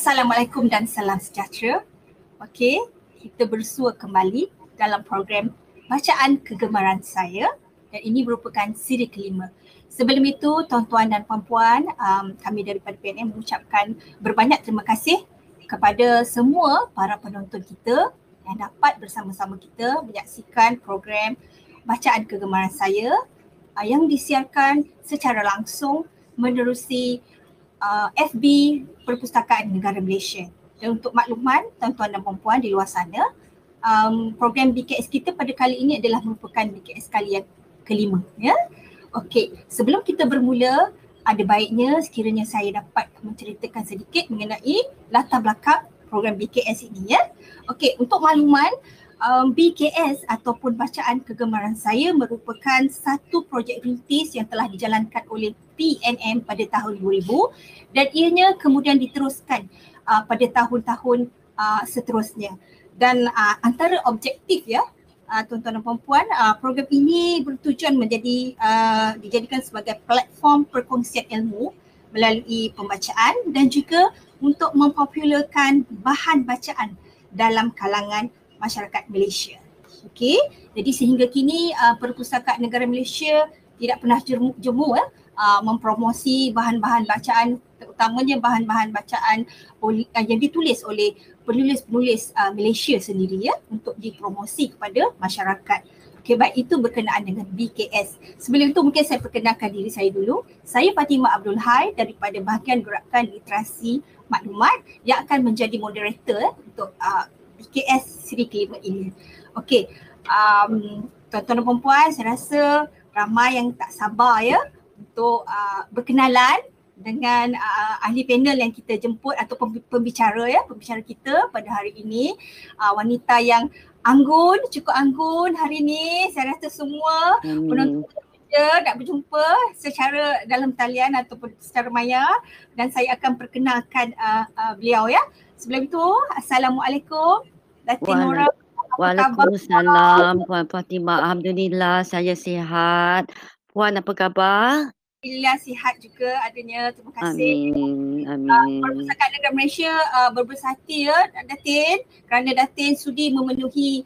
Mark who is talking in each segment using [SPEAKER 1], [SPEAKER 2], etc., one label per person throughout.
[SPEAKER 1] Assalamualaikum dan salam sejahtera. Okey, kita bersua kembali dalam program Bacaan Kegemaran Saya dan ini merupakan siri kelima. Sebelum itu, tuan-tuan dan puan-puan, kami daripada PNM mengucapkan berbanyak terima kasih kepada semua para penonton kita yang dapat bersama-sama kita menyaksikan program Bacaan Kegemaran Saya yang disiarkan secara langsung menerusi FB Perpustakaan Negara Malaysia. Dan untuk makluman tuan-tuan dan puan-puan di luar sana, program BKS kita pada kali ini adalah merupakan BKS kali yang kelima. Ya? Okey, sebelum kita bermula, ada baiknya sekiranya saya dapat menceritakan sedikit mengenai latar belakang program BKS ini. Ya? Okey, untuk makluman, BKS ataupun Bacaan Kegemaran Saya merupakan satu projek rintis yang telah dijalankan oleh PNM pada tahun 2000 dan ianya kemudian diteruskan pada tahun-tahun seterusnya. Dan antara objektif tuan-tuan dan puan-puan, program ini bertujuan dijadikan sebagai platform perkongsian ilmu melalui pembacaan dan juga untuk mempopularkan bahan bacaan dalam kalangan masyarakat Malaysia. Okey, jadi sehingga kini Perpustakaan Negara Malaysia tidak pernah jemu mempromosi bahan-bahan bacaan, terutamanya bahan-bahan bacaan yang ditulis oleh penulis-penulis Malaysia sendiri untuk dipromosi kepada masyarakat. Okey, baik, itu berkenaan dengan BKS. Sebelum itu mungkin saya perkenalkan diri saya dulu. Saya Fatimah Abdul Hai daripada bahagian Gerakan Literasi Maklumat yang akan menjadi moderator untuk BKS siri kelima ini. Okey, tuan-tuan dan puan-puan, saya rasa ramai yang tak sabar untuk berkenalan dengan ahli panel yang kita jemput atau pembicara kita pada hari ini. Wanita yang anggun, cukup anggun hari ini. Saya rasa semua penonton nak berjumpa secara dalam talian ataupun secara maya dan saya akan perkenalkan beliau ya. Sebelum itu, Assalamualaikum Datin Nora.
[SPEAKER 2] Waalaikumsalam Puan Fatimah. Alhamdulillah saya sihat. Puan apa khabar?
[SPEAKER 1] Alhamdulillah sihat juga adanya. Terima kasih.
[SPEAKER 2] Amin.
[SPEAKER 1] Perpustakaan Negara Malaysia berbesarti Datin kerana Datin sudi memenuhi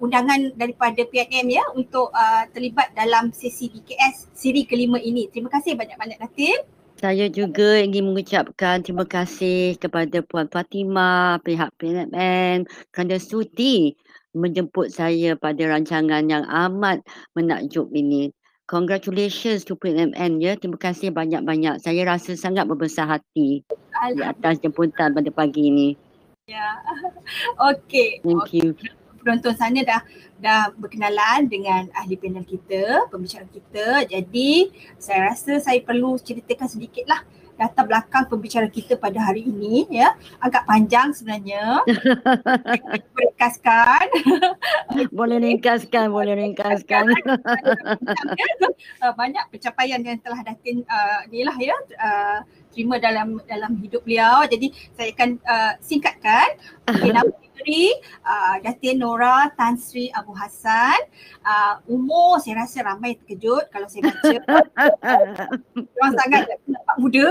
[SPEAKER 1] undangan daripada PNM untuk terlibat dalam sesi BKS siri kelima ini. Terima kasih banyak-banyak Datin.
[SPEAKER 2] Saya juga ingin mengucapkan terima kasih kepada Puan Fatimah, pihak PNM kerana sudi menjemput saya pada rancangan yang amat menakjub ini. Congratulations to PNM terima kasih banyak-banyak. Saya rasa sangat berbesar hati di atas jemputan pada pagi ini.
[SPEAKER 1] Ya. Okey.
[SPEAKER 2] Thank you.
[SPEAKER 1] Penonton sana dah berkenalan dengan ahli panel kita, pembicara kita. Jadi saya rasa saya perlu ceritakan sedikitlah latar belakang pembicara kita pada hari ini agak panjang sebenarnya. Ringkaskan.
[SPEAKER 2] Boleh ringkaskan.
[SPEAKER 1] Banyak pencapaian yang telah Datin terima dalam hidup beliau. Jadi saya akan singkatkan. Okay, nama diri Datin Nora Tan Sri Abu Hassan. Umur saya rasa ramai terkejut kalau saya baca. Orang sangat nampak muda.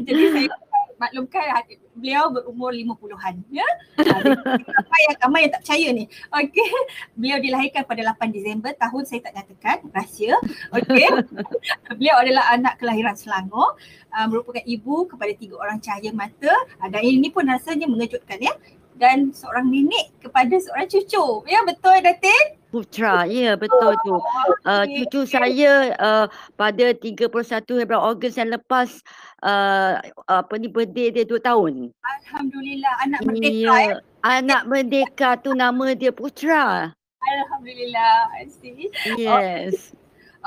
[SPEAKER 1] Jadi saya maklumkan beliau berumur 50-an ramai yang tak percaya ni. Okey, beliau dilahirkan pada 8 Disember tahun saya tak nyatakan, rahsia. Okey. Beliau adalah anak kelahiran Selangor, merupakan ibu kepada 3 orang cahaya mata dan ini pun rasanya mengejutkan dan seorang nenek kepada seorang cucu. Ya, betul Datin?
[SPEAKER 2] Putra, ya betul tu. Cucu saya pada 31 Ogos yang lepas birthday dia 2 tahun.
[SPEAKER 1] Alhamdulillah, anak merdeka
[SPEAKER 2] Anak merdeka tu nama dia Putra.
[SPEAKER 1] Alhamdulillah, I see.
[SPEAKER 2] Yes.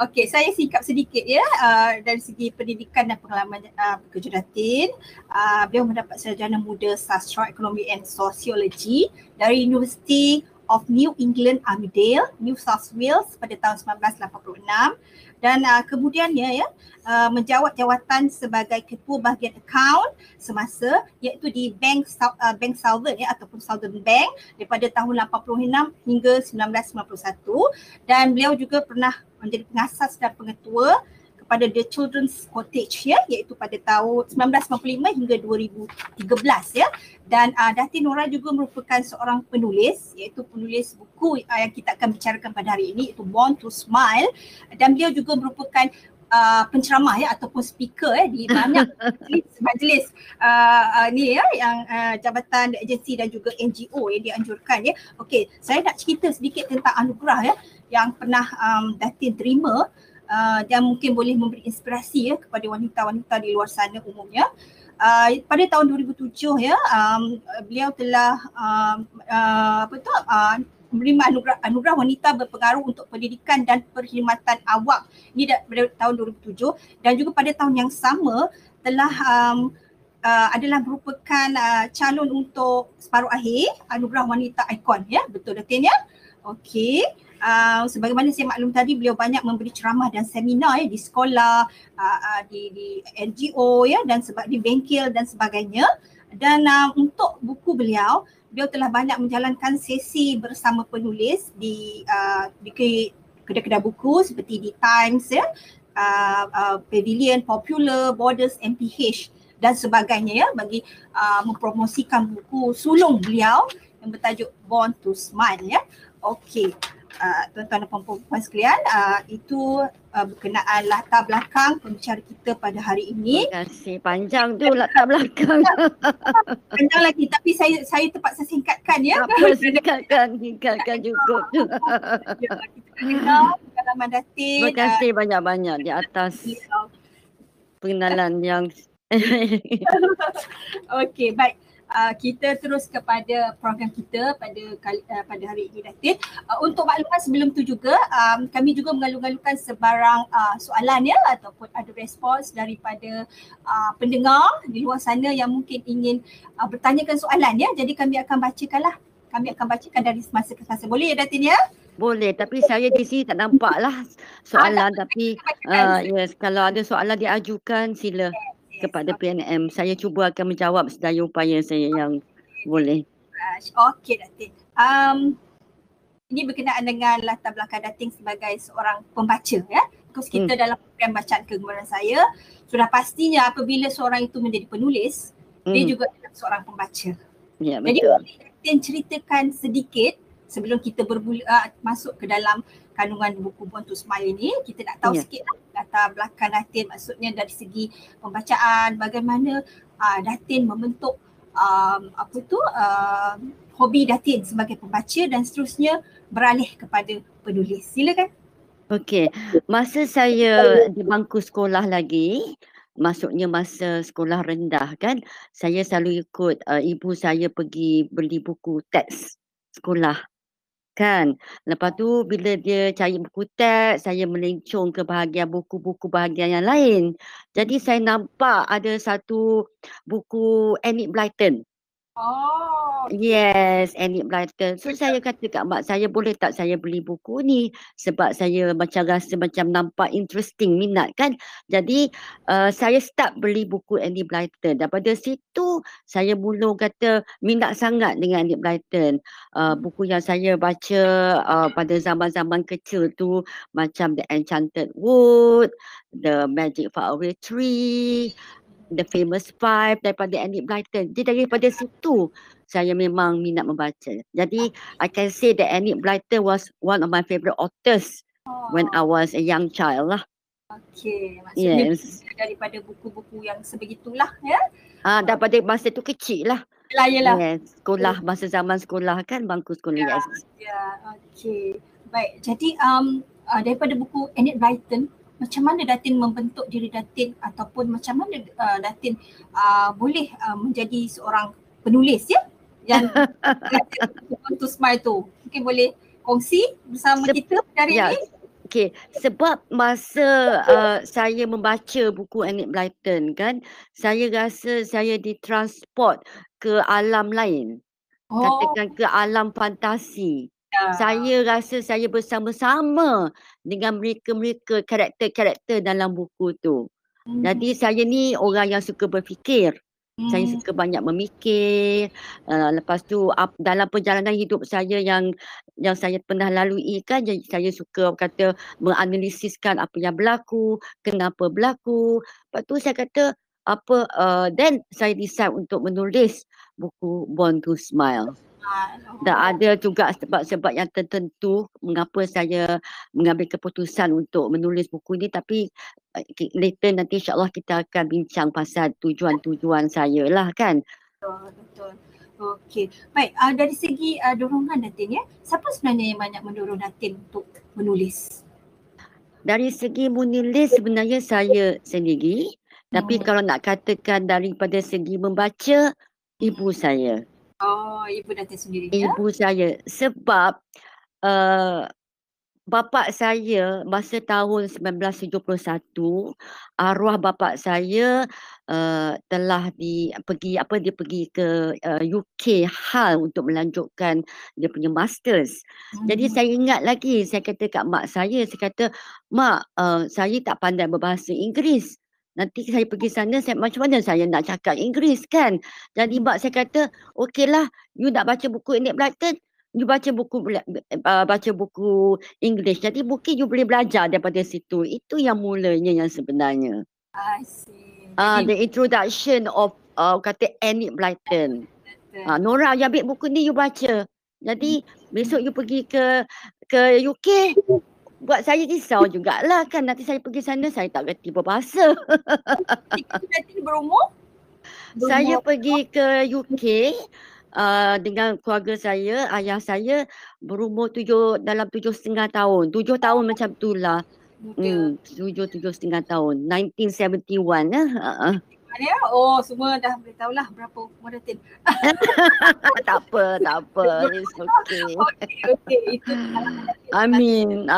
[SPEAKER 1] Okey, saya singkap sedikit dari segi pendidikan dan pengalaman kerja Datin. Beliau mendapat sarjana muda sastra ekonomi and sosiologi dari University of New England Armidale, New South Wales pada tahun 1986 dan kemudiannya menjawat jawatan sebagai ketua bahagian akaun semasa iaitu di Bank Southern ataupun Southern Bank daripada tahun 86 hingga 1991 dan beliau juga pernah menjadi pengasas dan pengetua pada The Children's Cottage ya, iaitu pada tahun 1995 hingga 2013 ya. Dan Datin Nora juga merupakan seorang penulis, iaitu penulis buku yang kita akan bicarakan pada hari ini, iaitu Born to Smile, dan beliau juga merupakan penceramah ya ataupun speaker di banyak majlis ni ya, yang jabatan agensi dan juga NGO yang dianjurkan ya. Okey, saya nak cerita sedikit tentang anugerah ya yang pernah Datin terima dan mungkin boleh memberi inspirasi ya kepada wanita-wanita di luar sana umumnya. Pada tahun 2007 ya, beliau telah menerima anugerah wanita berpengaruh untuk pendidikan dan perkhidmatan awak. Ini pada tahun 2007, dan juga pada tahun yang sama telah adalah merupakan calon untuk separuh akhir anugerah wanita ikon ya. Betul Datin ya? Okey. Sebagaimana saya maklum tadi, beliau banyak memberi ceramah dan seminar ya, di sekolah, di NGO ya, dan di bengkel dan sebagainya. Dan untuk buku beliau telah banyak menjalankan sesi bersama penulis di kedai-kedai buku seperti di Times ya, Pavilion, Popular, Borders, MPH dan sebagainya ya, bagi mempromosikan buku sulung beliau yang bertajuk Born to Smile ya. Okey. Tuan-tuan dan puan-puan sekalian, itu berkenaan latar belakang pembicara kita pada hari ini.
[SPEAKER 2] Terima kasih. Panjang tu latar belakang.
[SPEAKER 1] Panjang lagi, tapi saya terpaksa singkatkan ya.
[SPEAKER 2] Apa singkatkan cukup.
[SPEAKER 1] Ya, kita kenal pengalaman Datin.
[SPEAKER 2] Terima kasih banyak-banyak di atas pengenalan yang
[SPEAKER 1] Okey, baik. Kita terus kepada program kita pada hari ini Datin. Untuk makluman sebelum tu juga, kami juga mengalu-alukan sebarang soalan ya ataupun ada respons daripada pendengar di luar sana yang mungkin ingin bertanyakan soalan ya. Jadi kami akan bacakan dari semasa ke semasa. Boleh ya Datin ya?
[SPEAKER 2] boleh, tapi saya di sini tak nampak lah soalan, tapi yes, kalau ada soalan diajukan sila kepada PNM. Saya cuba akan menjawab sedaya upaya saya yang boleh.
[SPEAKER 1] Okey Datin. Ini berkenaan dengan latar belakang Datin sebagai seorang pembaca ya. Because kita dalam program bacaan kegemaran saya, sudah pastinya apabila seorang itu menjadi penulis, dia juga adalah seorang pembaca.
[SPEAKER 2] Ya,
[SPEAKER 1] Jadi
[SPEAKER 2] betul.
[SPEAKER 1] boleh Datin ceritakan sedikit sebelum kita masuk ke dalam kandungan buku Born to Smile ini. Kita nak tahu sikit lah latar belakang Datin, maksudnya dari segi pembacaan, bagaimana Datin membentuk hobi Datin sebagai pembaca dan seterusnya beralih kepada penulis. Silakan.
[SPEAKER 2] Okey, masa saya di bangku sekolah lagi, maksudnya masa sekolah rendah kan, saya selalu ikut ibu saya pergi beli buku teks sekolah kan. Lepas tu bila dia cari buku teks, saya melencong ke bahagian buku-buku bahagian yang lain. Jadi saya nampak ada satu buku Enid Blyton.
[SPEAKER 1] Oh.
[SPEAKER 2] Yes, Enid Blyton. So saya kata kat mak saya, boleh tak saya beli buku ni? Sebab saya macam rasa macam nampak interesting, minat kan. Jadi saya start beli buku Enid Blyton. Daripada situ saya mula kata minat sangat dengan Enid Blyton. Buku yang saya baca pada zaman-zaman kecil tu macam The Enchanted Wood, The Magic Faraway Tree, The Famous Five daripada Enid Blyton. Jadi daripada situ saya memang minat membaca. Jadi I can say that Enid Blyton was one of my favourite authors when I was a young child lah.
[SPEAKER 1] Okey, maksudnya daripada buku-buku yang sebegitulah ya.
[SPEAKER 2] Daripada masa tu kecil lah.
[SPEAKER 1] Yelah.
[SPEAKER 2] Yes, sekolah, masa zaman sekolah kan, bangku sekolah.
[SPEAKER 1] Ya,
[SPEAKER 2] Yes.
[SPEAKER 1] ya, okey. Baik, jadi daripada buku Enid Blyton, macam mana Datin membentuk diri Datin ataupun macam mana Datin boleh menjadi seorang penulis ya yang Born to Smile tu. Mungkin boleh kongsi bersama kita hari ini.
[SPEAKER 2] Okey, sebab masa saya membaca buku Enid Blyton kan, saya rasa saya ditransport ke alam lain. Katakan ke alam fantasi. Saya rasa saya bersama-sama dengan mereka-mereka, karakter-karakter dalam buku tu. Jadi saya ni orang yang suka berfikir. Saya suka banyak memikir. Lepas tu dalam perjalanan hidup saya yang saya pernah lalui kan, jadi saya suka kata menganalisiskan apa yang berlaku, kenapa berlaku. Lepas tu saya kata then saya decide untuk menulis buku Born to Smile. Dan ada juga sebab-sebab yang tertentu mengapa saya mengambil keputusan untuk menulis buku ini, tapi later nanti insyaAllah kita akan bincang pasal tujuan-tujuan saya lah kan.
[SPEAKER 1] Betul. Okey. Baik, dari segi dorongan Datin ya, siapa sebenarnya yang banyak mendorong Datin untuk menulis?
[SPEAKER 2] Dari segi menulis sebenarnya saya sendiri, tapi kalau nak katakan daripada segi membaca, ibu saya.
[SPEAKER 1] Oh, ibu Datin sendiri ya?
[SPEAKER 2] Ibu saya, sebab bapa saya masa tahun 1971, arwah bapa saya telah dia pergi ke UK HAL untuk melanjutkan dia punya masters. Jadi saya ingat lagi, saya kata kat mak saya kata, "Mak, saya tak pandai berbahasa Inggeris. Nanti saya pergi sana, macam mana saya nak cakap Inggeris kan?" Jadi mak saya kata, "Okeylah, you nak baca buku Enid Blyton, you baca buku English. Jadi mungkin you boleh belajar daripada situ." Itu yang mulanya yang sebenarnya.
[SPEAKER 1] I see.
[SPEAKER 2] The introduction of kata Enid Blyton. Nora, you ambil buku ni, you baca. Jadi besok you pergi ke UK, buat saya risau jugalah kan. Nanti saya pergi sana, saya tak kerti berbahasa.
[SPEAKER 1] Nanti berumur?
[SPEAKER 2] Saya pergi ke UK dengan keluarga saya, ayah saya berumur dalam 7.5 tahun. 7 tahun macam itulah. 7.5 tahun. 1971
[SPEAKER 1] ya. Oh, semua dah beritahu lah berapa umur Datin.
[SPEAKER 2] Tak apa. It's okay.
[SPEAKER 1] Okay. Itu
[SPEAKER 2] Amin.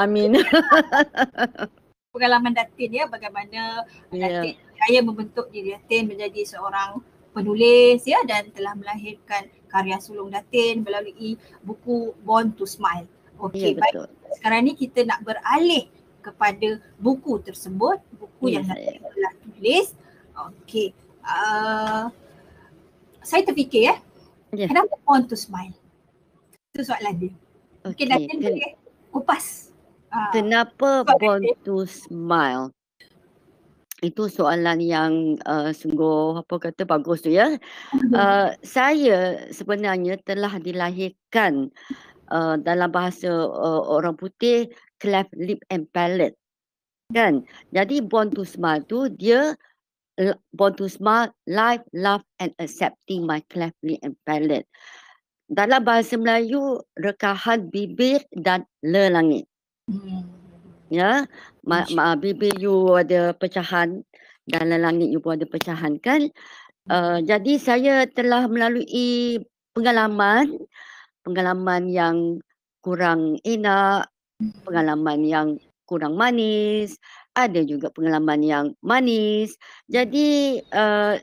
[SPEAKER 1] Pengalaman Datin ya, bagaimana Datin saya membentuk diri Datin menjadi seorang penulis ya, dan telah melahirkan karya sulung Datin melalui buku Born to Smile. Okey, baik. Sekarang ni kita nak beralih kepada buku tersebut, buku yang Datin telah tulis. Okey. Saya terfikir kenapa Born to Smile? Itu soalan dia. Mungkin Datin boleh kupas.
[SPEAKER 2] Kenapa Born to Smile? Itu soalan yang sungguh bagus tu ya. Saya sebenarnya telah dilahirkan dalam bahasa orang putih cleft lip and palate kan. Jadi Born to Smile tu dia Born to Smile, life, love and accepting my cleft lip and palate. Dalam bahasa Melayu, rekahan bibir dan lelangit. Ya, bibir you ada pecahan dan langit you pun ada pecahan kan. Jadi saya telah melalui pengalaman yang kurang enak, pengalaman yang kurang manis, ada juga pengalaman yang manis. Jadi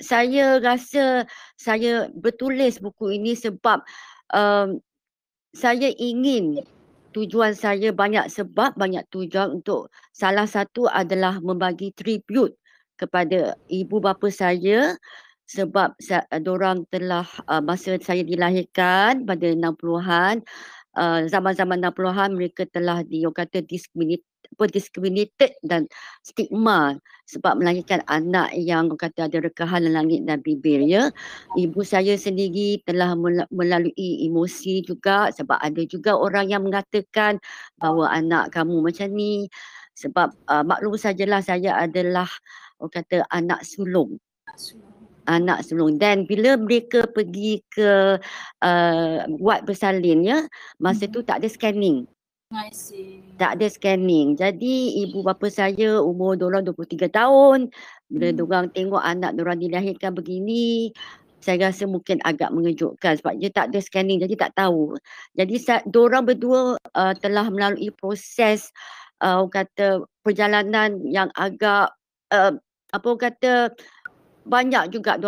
[SPEAKER 2] saya rasa saya bertulis buku ini sebab saya ingin, tujuan saya banyak sebab, banyak tujuan. Untuk salah satu adalah membagi tribute kepada ibu bapa saya sebab dorang telah masa saya dilahirkan pada 60-an, zaman-zaman 60-an mereka telah discriminated dan stigma sebab melahirkan anak yang kata ada rekahan langit dan bibir ya. Ibu saya sendiri telah melalui emosi juga sebab ada juga orang yang mengatakan bahawa anak kamu macam ni, sebab maklum sajalah saya adalah anak sulung. Dan bila mereka pergi ke wad bersalin ya, masa tu tak ada scanning. Tak ada scanning. Jadi ibu bapa saya umur diorang 23 tahun. Bila diorang tengok anak diorang dilahirkan begini, saya rasa mungkin agak mengejutkan sebab dia tak ada scanning, jadi tak tahu. Jadi diorang berdua telah melalui proses perjalanan yang agak banyak juga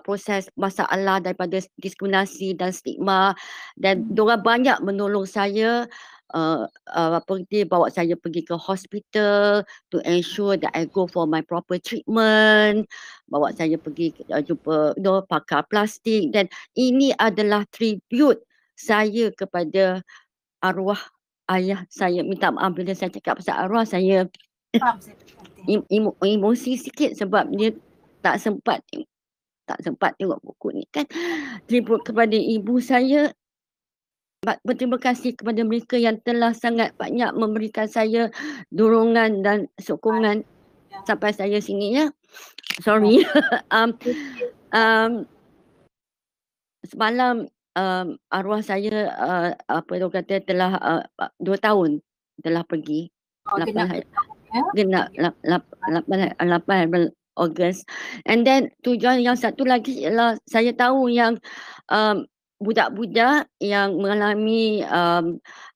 [SPEAKER 2] proses masalah daripada diskriminasi dan stigma, dan diorang banyak menolong saya apa dia bawa saya pergi ke hospital to ensure that I go for my proper treatment, bawa saya pergi jumpa pakar plastik, dan ini adalah tribute saya kepada arwah ayah saya. Minta maaf bila saya cakap pasal arwah, saya
[SPEAKER 1] Faham saya Datin.
[SPEAKER 2] emosi sikit sebab dia tak sempat tengok buku ni kan. Tribute kepada ibu saya. Berterima kasih kepada mereka yang telah sangat banyak memberikan saya dorongan dan sokongan sampai saya sini ya. Sorry. Semalam arwah saya apa dia kata telah 2 tahun telah pergi. 8 Ogos. And then tujuan yang satu lagi ialah saya tahu yang budak-budak yang mengalami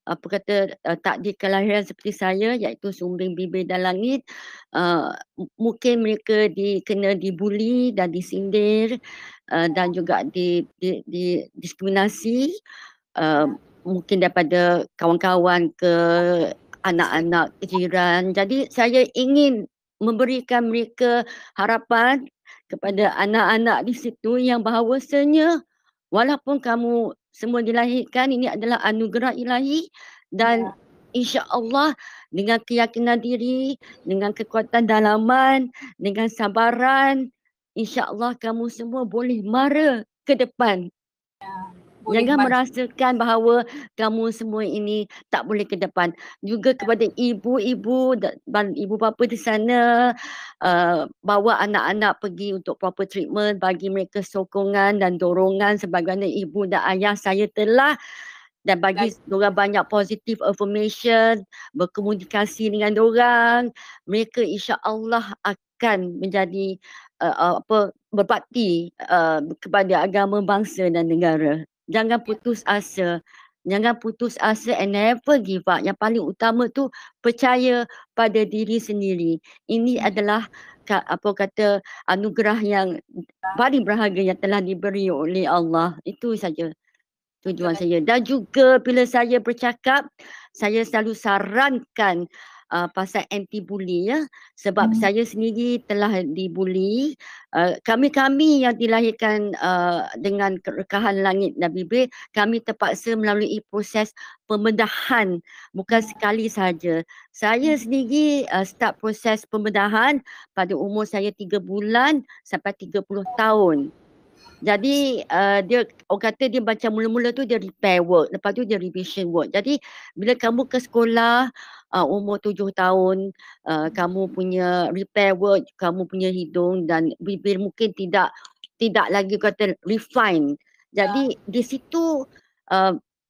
[SPEAKER 2] apa kata takdir kelahiran seperti saya, iaitu sumbing bibir dan langit, mungkin mereka kena dibuli dan disindir dan juga didiskriminasi, mungkin daripada kawan-kawan ke anak-anak jiran. Jadi saya ingin memberikan mereka harapan kepada anak-anak di situ yang bahawasanya walaupun kamu semua dilahirkan, ini adalah anugerah ilahi, dan insya-Allah dengan keyakinan diri, dengan kekuatan dalaman, dengan sabaran, insya-Allah kamu semua boleh mara ke depan. Jangan merasakan bahawa kamu semua ini tak boleh ke depan. Juga kepada ibu-ibu dan ibu bapa di sana, bawa anak-anak pergi untuk proper treatment, bagi mereka sokongan dan dorongan sebagaimana ibu dan ayah saya telah, dan bagi diorang banyak positive affirmation, berkomunikasi dengan diorang. Mereka insya-Allah akan menjadi berbakti kepada agama, bangsa dan negara. Jangan putus asa. Jangan putus asa and never give up. Yang paling utama tu percaya pada diri sendiri. Ini adalah apa kata anugerah yang paling berharga yang telah diberi oleh Allah. Itu saja tujuan saya. Dan juga bila saya bercakap, saya selalu sarankan pasal anti-bully ya. Sebab saya sendiri telah dibuli. Kami yang dilahirkan dengan kerekahan langit dan bibir, kami terpaksa melalui proses pembedahan. Bukan sekali saja. Saya sendiri start proses pembedahan pada umur saya 3 bulan sampai 30 tahun. Jadi dia orang kata dia macam mula-mula tu dia repair work, lepas tu dia revision work. Jadi bila kamu ke sekolah umur 7 tahun, kamu punya repair work, kamu punya hidung dan bibir mungkin tidak lagi kata refine. Jadi di situ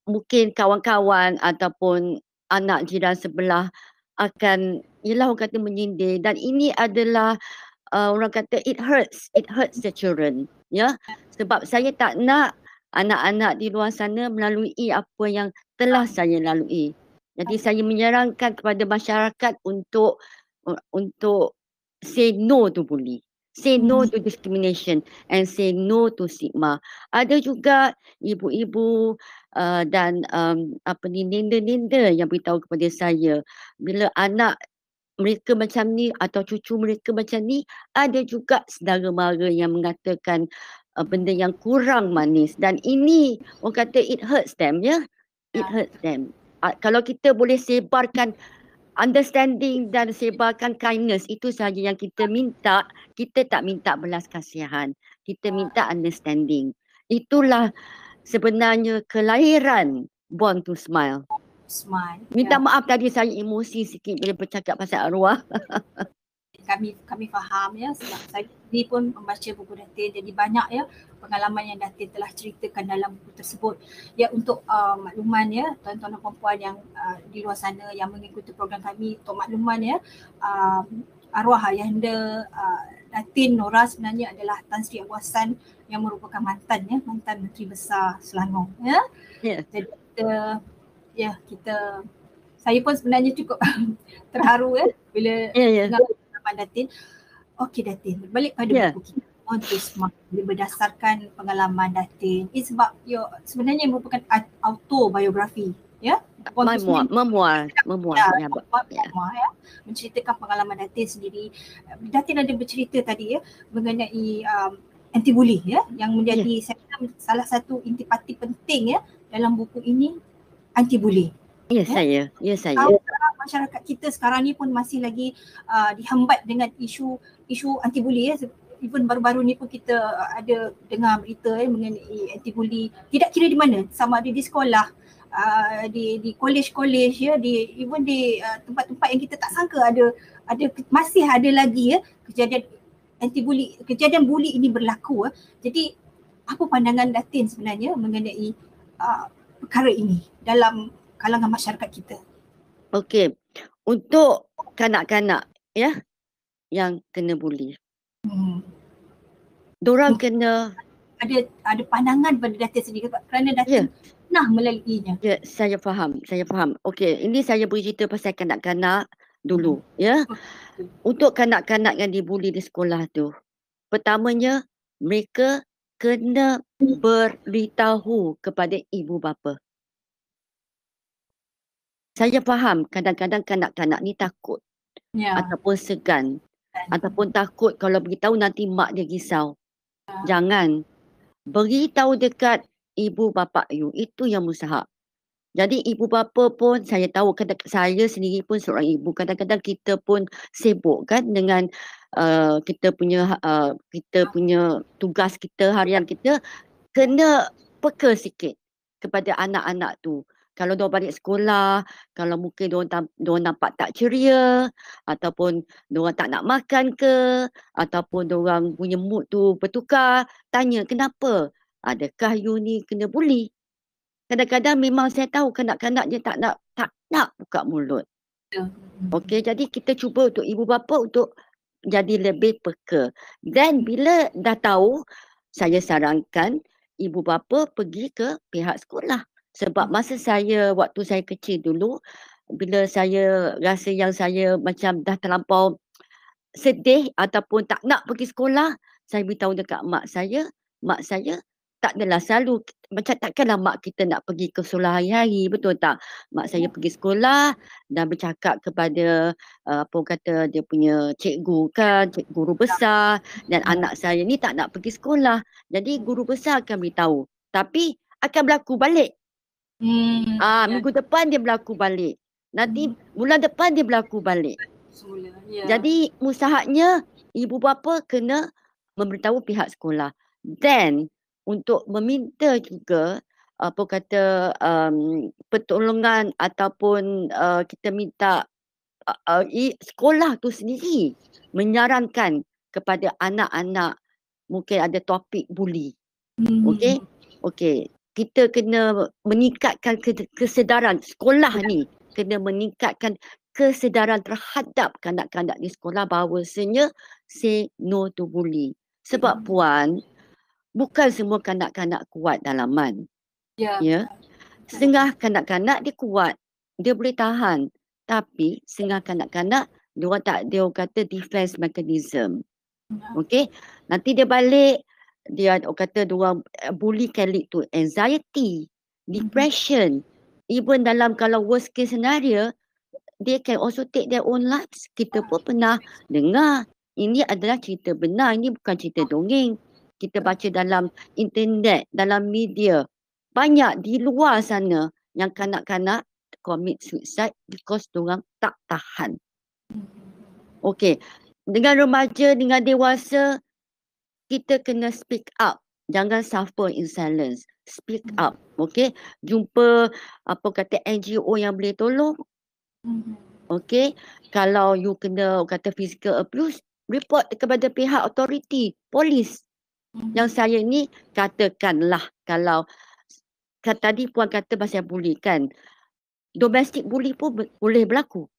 [SPEAKER 2] mungkin kawan-kawan ataupun anak jiran sebelah akan ialah orang kata menyindir, dan ini adalah orang kata it hurts the children ya, sebab saya tak nak anak-anak di luar sana melalui apa yang telah saya lalui. Jadi saya menyarankan kepada masyarakat untuk say no to bully, say no to discrimination, and say no to stigma. Ada juga ibu-ibu dan ninda-ninda yang beritahu kepada saya bila anak mereka macam ni atau cucu mereka macam ni, ada juga saudara mara yang mengatakan benda yang kurang manis, dan ini orang kata it hurts them ya. It hurts them. Kalau kita boleh sebarkan understanding dan sebarkan kindness, itu sahaja yang kita minta. Kita tak minta belas kasihan, kita minta understanding. Itulah sebenarnya kelahiran Born to Smile. Minta maaf tadi saya emosi sikit bila bercakap pasal arwah.
[SPEAKER 1] Kami faham ya, sebab saya sendiri pun membaca buku Datin, jadi banyak ya pengalaman yang Datin telah ceritakan dalam buku tersebut. Ya, untuk makluman ya tuan-tuan dan puan-puan yang di luar sana yang mengikuti program kami, untuk makluman ya, arwah ayahanda Datin Nora sebenarnya adalah Tan Sri Abdul Hassan yang merupakan mantan Menteri Besar Selangor ya. Jadi saya pun sebenarnya cukup terharu ya bila dengar pengalaman Datin. Okey Datin, berbalik pada buku kita Born to Smile, berdasarkan pengalaman Datin. Ini sebab sebenarnya merupakan autobiografi ya. Puan Kusmin
[SPEAKER 2] memuar
[SPEAKER 1] ya,
[SPEAKER 2] ya, ya.
[SPEAKER 1] ya, menceritakan pengalaman Datin sendiri. Datin ada bercerita tadi ya mengenai anti bully ya, yang menjadi saya kira salah satu intipati penting ya dalam buku ini, anti bully.
[SPEAKER 2] Ya, saya.
[SPEAKER 1] Masyarakat kita sekarang ni pun masih lagi dihambat dengan isu anti bully ya. Even baru-baru ni pun kita ada dengar berita mengenai anti bully, tidak kira di mana, sama ada di sekolah, di kolej-kolej ya, even di tempat-tempat yang kita tak sangka ada masih ada lagi ya kejadian anti bully, kejadian bully ini berlaku. Jadi apa pandangan Datin sebenarnya mengenai perkara ini dalam kalangan masyarakat kita?
[SPEAKER 2] Okey, untuk kanak-kanak ya yang kena bully, dorang kena
[SPEAKER 1] ada pandangan pada Datin sendiri kerana Datin pernah melaluinya.
[SPEAKER 2] Ya, saya faham. Okey, ini saya bercerita pasal kanak-kanak dulu ya. Untuk kanak-kanak yang dibuli di sekolah tu, pertamanya mereka kena beritahu kepada ibu bapa. Saya faham kadang-kadang kanak-kanak ni takut ataupun segan ataupun takut kalau beritahu nanti mak dia risau. Jangan. Beritahu dekat ibu bapa you, itu yang mustahak. Jadi ibu bapa pun, saya tahu saya sendiri pun seorang ibu, kadang-kadang kita pun sibuk kan dengan kita punya tugas kita harian kita, kena peka sikit kepada anak-anak tu. Kalau diorang balik sekolah, kalau mungkin diorang nampak tak ceria, ataupun diorang tak nak makan ke, ataupun diorang punya mood tu bertukar, tanya kenapa? Adakah you ni kena bully? Kadang-kadang memang saya tahu kanak-kanak dia tak nak buka mulut. Okey, jadi kita cuba untuk ibu bapa untuk jadi lebih peka. Dan bila dah tahu, saya sarankan ibu bapa pergi ke pihak sekolah. Sebab masa waktu saya kecil dulu, bila saya rasa yang saya macam dah terlampau sedih ataupun tak nak pergi sekolah, saya beritahu dekat mak saya tak adalah selalu, macam takkanlah mak kita nak pergi ke sekolah hari-hari, betul tak? Mak saya pergi sekolah dan bercakap kepada apa kata dia punya cikgu kan, cikgu guru besar, dan anak saya ni tak nak pergi sekolah. Jadi guru besar akan beritahu, tapi akan berlaku balik. Minggu depan dia berlaku balik. Nanti bulan depan dia berlaku balik. Jadi mustahaknya ibu bapa kena memberitahu pihak sekolah. Dan untuk meminta juga pertolongan ataupun kita minta sekolah tu sendiri menyarankan kepada anak-anak mungkin ada topik bully. Okey. Kita kena meningkatkan kesedaran sekolah ni, kena meningkatkan kesedaran terhadap kanak-kanak di sekolah bahawasanya say no to bully. Sebab puan, bukan semua kanak-kanak kuat dalaman. Ya. Setengah kanak-kanak dia kuat, dia boleh tahan. Tapi setengah kanak-kanak dia tak ada kata defense mechanism. Okey, nanti dia balik, dia kata dia bully can lead to anxiety, depression. Even dalam kalau worst case scenario, they can also take their own lives. Kita pun pernah dengar. Ini adalah cerita benar, ini bukan cerita dongeng. Kita baca dalam internet, dalam media. Banyak di luar sana yang kanak-kanak commit suicide because diorang tak tahan. Okey, dengan remaja, dengan dewasa, kita kena speak up. Jangan suffer in silence. Speak up. Okey, jumpa NGO yang boleh tolong. Okey, kalau you kena physical abuse, report kepada pihak authority, polis. Yang saya ni katakanlah kalau tadi puan kata pasal bully kan, domestic bully pun boleh berlaku.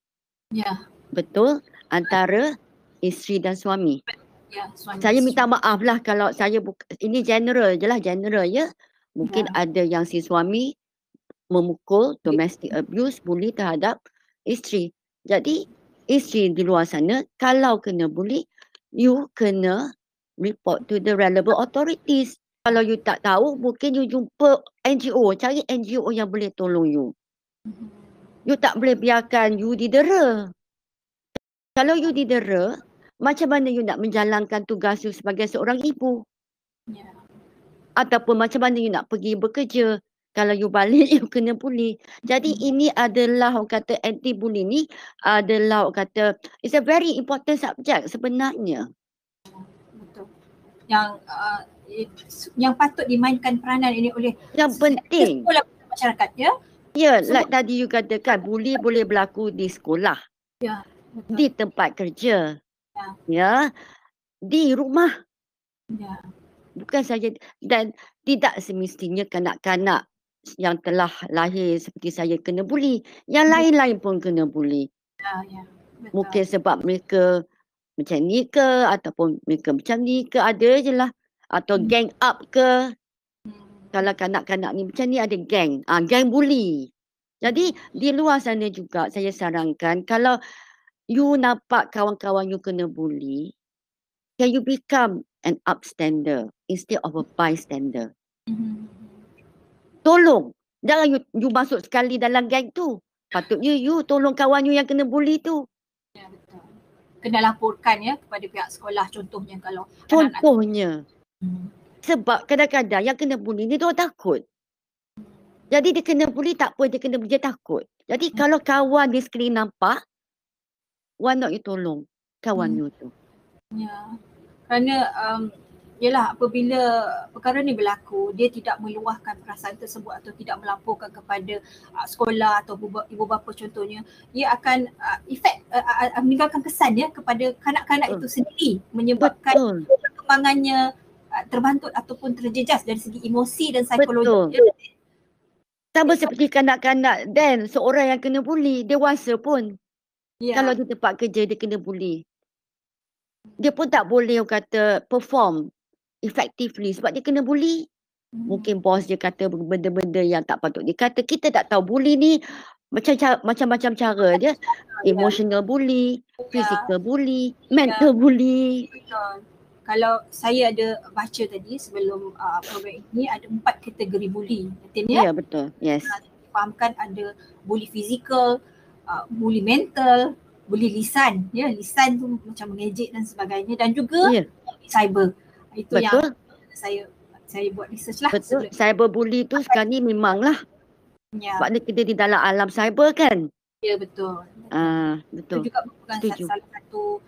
[SPEAKER 1] Ya.
[SPEAKER 2] Betul, antara isteri dan suami.
[SPEAKER 1] Ya, suami.
[SPEAKER 2] Saya minta maaf lah kalau saya ini general je lah, general ya. Mungkin ada yang si suami memukul, domestic abuse, bully terhadap isteri. Jadi isteri di luar sana kalau kena bully, you kena report to the relevant authorities. Kalau you tak tahu, mungkin you jumpa NGO, cari NGO yang boleh tolong you. You tak boleh biarkan you didera. Kalau you didera, macam mana you nak menjalankan tugas you sebagai seorang ibu?
[SPEAKER 1] Ya.
[SPEAKER 2] Ataupun macam mana you nak pergi bekerja? Kalau you balik, you kena bully. Jadi ini adalah, orang kata anti-bully ni adalah, orang kata, it's a very important subject sebenarnya.
[SPEAKER 1] Betul. Yang patut dimainkan peranan ini oleh
[SPEAKER 2] yang penting
[SPEAKER 1] sekolah masyarakat, ya.
[SPEAKER 2] Ya, like tadi you katakan, bully boleh berlaku di sekolah,
[SPEAKER 1] Ya, betul.
[SPEAKER 2] di tempat kerja,
[SPEAKER 1] Ya.
[SPEAKER 2] ya, di rumah.
[SPEAKER 1] Ya.
[SPEAKER 2] Bukan saja, dan tidak semestinya kanak-kanak yang telah lahir seperti saya kena bully. Yang lain-lain pun kena bully.
[SPEAKER 1] Ya. Betul.
[SPEAKER 2] Mungkin sebab mereka macam ni ke, ataupun mereka macam ni ke, ada je lah. Atau gang up ke. Kalau kanak-kanak ni macam ni ada gang. Gang bully. Jadi di luar sana juga saya sarankan, kalau you nampak kawan-kawan you kena bully, can you become an upstander instead of a bystander? Tolong. Jangan you masuk sekali dalam gang tu. Patutnya you tolong kawan you yang kena bully tu.
[SPEAKER 1] Ya, betul. Kena laporkan, ya, kepada pihak sekolah contohnya kalau
[SPEAKER 2] contohnya. Sebab kadang-kadang yang kena bully ni dia orang takut. Jadi dia kena bully tak apa, dia takut. Jadi kalau kawan dia sekali nampak, why not you tolong kawan you tu?
[SPEAKER 1] Ya. Kerana yalah, apabila perkara ni berlaku, dia tidak meluahkan perasaan tersebut atau tidak melaporkan kepada sekolah atau ibu bapa contohnya, ia akan meninggalkan kesan, ya, kepada kanak-kanak itu sendiri, menyebabkan perkembangannya terbantut ataupun terjejas dari segi emosi dan psikologi.
[SPEAKER 2] Sama seperti kanak-kanak dan seorang yang kena bully, dewasa pun. Ya. Kalau di tempat kerja dia kena bully, dia pun tak boleh, orang kata, perform effectively sebab dia kena bully. Mungkin bos dia kata benda-benda yang tak patut dia kata. Kita tak tahu bully ni macam-macam cara dia. Emotional bully, physical bully, mental bully.
[SPEAKER 1] Betul. Kalau saya ada baca tadi sebelum program ini, ada 4 kategori bully.
[SPEAKER 2] Ya, betul. Yes.
[SPEAKER 1] Fahamkan ada bully fizikal, bully mental, bully lisan. Ya, lisan tu macam mengejek dan sebagainya, dan juga bully cyber. Itu betul. Yang saya buat research lah.
[SPEAKER 2] Betul. Cyberbully tu sekarang ni memanglah. Ya. Sebab kita di dalam alam cyber kan.
[SPEAKER 1] Ya, betul.
[SPEAKER 2] Betul.
[SPEAKER 1] Itu juga merupakan salah satu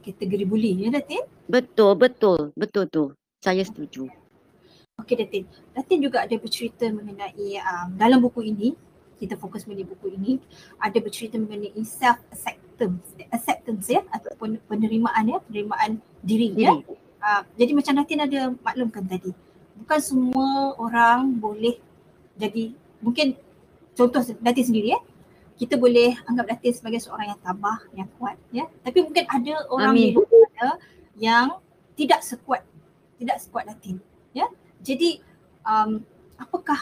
[SPEAKER 1] kategori bully, ya Datin?
[SPEAKER 2] Betul tu. Saya setuju. Okey
[SPEAKER 1] Datin. Datin juga ada bercerita mengenai dalam buku ini, kita fokus mengenai buku ini, ada bercerita mengenai acceptance, ya, ataupun penerimaan diri. Ya. Jadi macam Datin ada maklumkan tadi, bukan semua orang boleh jadi, mungkin contoh Datin sendiri, ya, kita boleh anggap Datin sebagai seorang yang tabah, yang kuat, ya. Tapi mungkin ada orang di luar sana yang tidak sekuat Datin, ya. Jadi apakah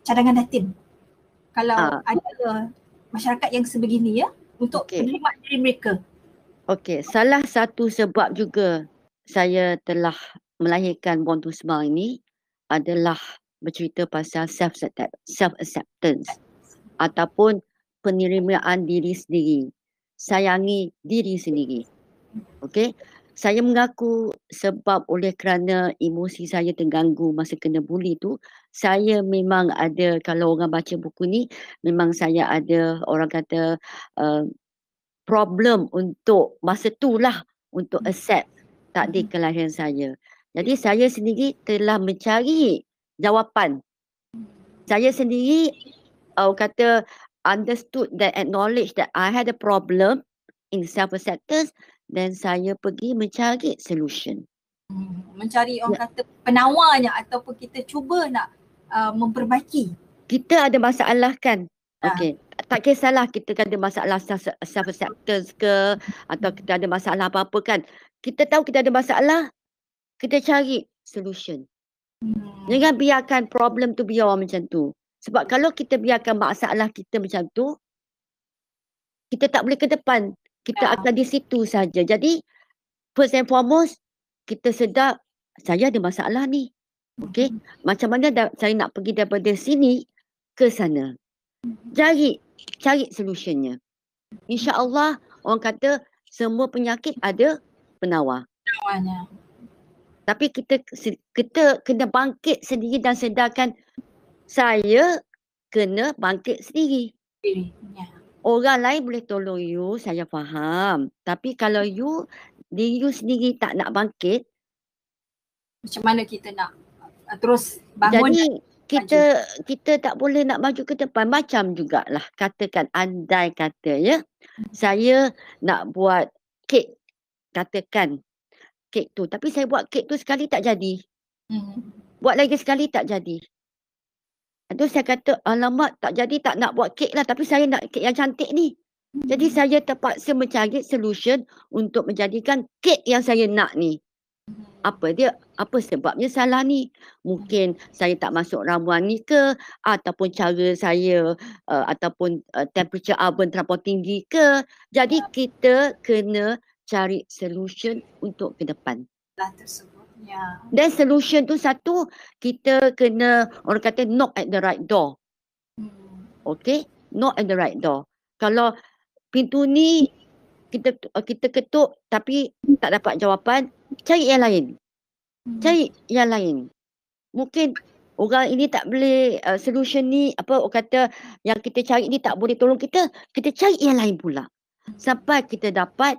[SPEAKER 1] cadangan Datin kalau ada masyarakat yang sebegini, ya, untuk penerimaan diri mereka?
[SPEAKER 2] Okey, salah satu sebab juga saya telah melahirkan Born to Smile ini adalah bercerita pasal self-acceptance ataupun penerimaan diri sendiri, sayangi diri sendiri. Okey, saya mengaku sebab oleh kerana emosi saya terganggu masa kena bully tu, saya memang ada, kalau orang baca buku ni, memang saya ada, orang kata, problem untuk masa tu lah, untuk accept takdir kelahiran saya. Jadi saya sendiri telah mencari jawapan. Saya sendiri, kata, understood that, acknowledge that I had a problem in self-acceptance, dan saya pergi mencari solution.
[SPEAKER 1] Mencari, orang kata, penawarnya ataupun kita cuba nak memperbaiki.
[SPEAKER 2] Kita ada masalah kan? Okey, tak kisahlah kita ada masalah self-acceptance ke, atau kita ada masalah apa-apa kan. Kita tahu kita ada masalah, kita cari solution. Jangan biarkan problem tu biar macam tu. Sebab kalau kita biarkan masalah kita macam tu, kita tak boleh ke depan. Kita akan di situ saja. Jadi, first and foremost, kita sedar, saya ada masalah ni. Okey, macam mana saya nak pergi daripada sini ke ke sana. Cari solutionnya. InsyaAllah orang kata semua penyakit ada penawar.
[SPEAKER 1] Awalnya.
[SPEAKER 2] Tapi kita kena bangkit sendiri dan sedarkan saya kena bangkit sendiri.
[SPEAKER 1] Ya.
[SPEAKER 2] Orang lain boleh tolong you, saya faham. Tapi kalau diri you sendiri tak nak bangkit,
[SPEAKER 1] macam mana kita nak terus bangun?
[SPEAKER 2] Jadi kita tak boleh nak maju ke depan. Macam jugalah katakan andai kata ya, saya nak buat kek, katakan kek tu. Tapi saya buat kek tu sekali tak jadi. Buat lagi sekali tak jadi. Itu saya kata, alamak tak jadi, tak nak buat kek lah. Tapi saya nak kek yang cantik ni. Jadi saya terpaksa mencari solution untuk menjadikan kek yang saya nak ni. Apa sebabnya salah ni? Mungkin saya tak masuk ramuan ni ke, ataupun cara saya ataupun temperature oven terlampau tinggi ke. Jadi kita kena cari solution untuk ke depan.
[SPEAKER 1] Ya.
[SPEAKER 2] Dan solution tu satu, kita kena orang kata knock at the right door. Okay, knock at the right door. Kalau pintu ni kita ketuk tapi tak dapat jawapan, cari yang lain. Cari yang lain. Mungkin orang ini tak boleh solution ni, orang kata yang kita cari ni tak boleh tolong kita cari yang lain pula. Sampai kita dapat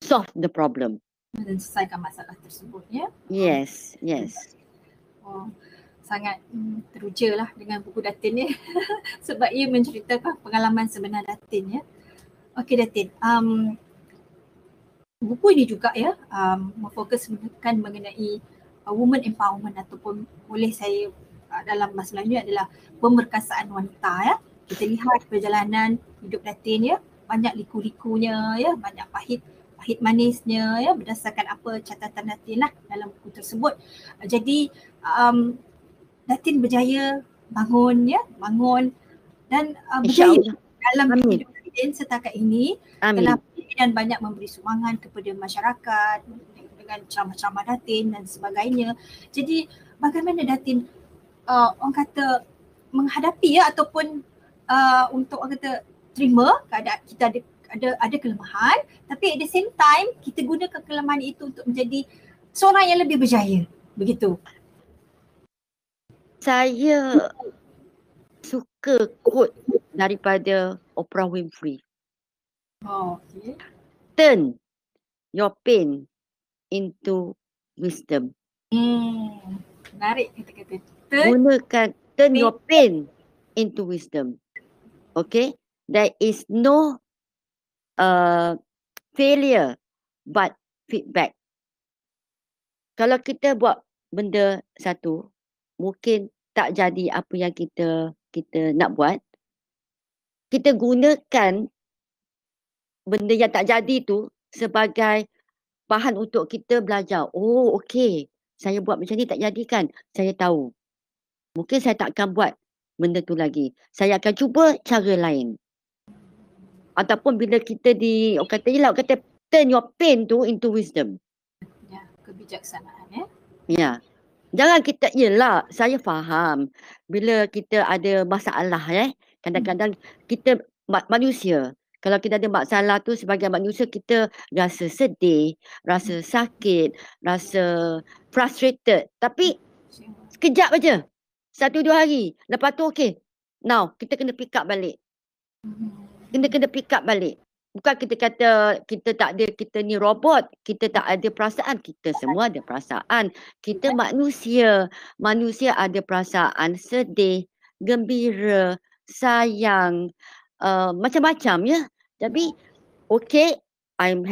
[SPEAKER 2] solve the problem.
[SPEAKER 1] Dan selesaikan masalah tersebut ya.
[SPEAKER 2] Yes.
[SPEAKER 1] Sangat teruja lah dengan buku Datin ni sebab ia menceritakan pengalaman sebenar Datin ya. Okey Datin, buku ini juga ya memfokuskan mengenai woman empowerment ataupun boleh saya dalam bahasa Melayu adalah pemerkasaan wanita ya. Kita lihat perjalanan hidup Datin ya, banyak liku-likunya ya, banyak pahit manisnya ya, berdasarkan apa catatan Datin lah dalam buku tersebut. Jadi Datin berjaya bangun dan berjaya dalam hidup Datin setakat ini. Telah dan banyak memberi sumbangan kepada masyarakat dengan ceramah-ceramah Datin dan sebagainya. Jadi bagaimana Datin orang kata menghadapi ya ataupun untuk orang kata terima keadaan kita ada kelemahan, tapi at the same time kita gunakan kelemahan itu untuk menjadi seorang yang lebih berjaya. Begitu.
[SPEAKER 2] Saya suka quote daripada Oprah Winfrey.
[SPEAKER 1] Okay.
[SPEAKER 2] Turn your pain into wisdom.
[SPEAKER 1] Menarik kata-kata.
[SPEAKER 2] Turn your pain into wisdom. Okay? There is no failure but feedback. Kalau kita buat benda satu, mungkin tak jadi apa yang kita nak buat, kita gunakan benda yang tak jadi tu sebagai bahan untuk kita belajar. Oh, okey. Saya buat macam ni tak jadi kan? Saya tahu. Mungkin saya tak akan buat benda tu lagi. Saya akan cuba cara lain. Ataupun bila kita orang kata turn your pain tu into wisdom.
[SPEAKER 1] Ya, kebijaksanaan ya.
[SPEAKER 2] Ya. Jangan kita, saya faham. Bila kita ada masalah kadang-kadang kita manusia. Kalau kita ada masalah tu sebagai manusia, kita rasa sedih, rasa sakit, rasa frustrated. Tapi sekejap aja. 1-2 hari. Lepas tu okey. Now, kita kena pick up balik. Kena pick up balik. Bukan kita kata kita ni robot, kita tak ada perasaan. Kita semua ada perasaan. Kita manusia. Manusia ada perasaan sedih, gembira, sayang, macam-macam ya. Tapi okay, I'm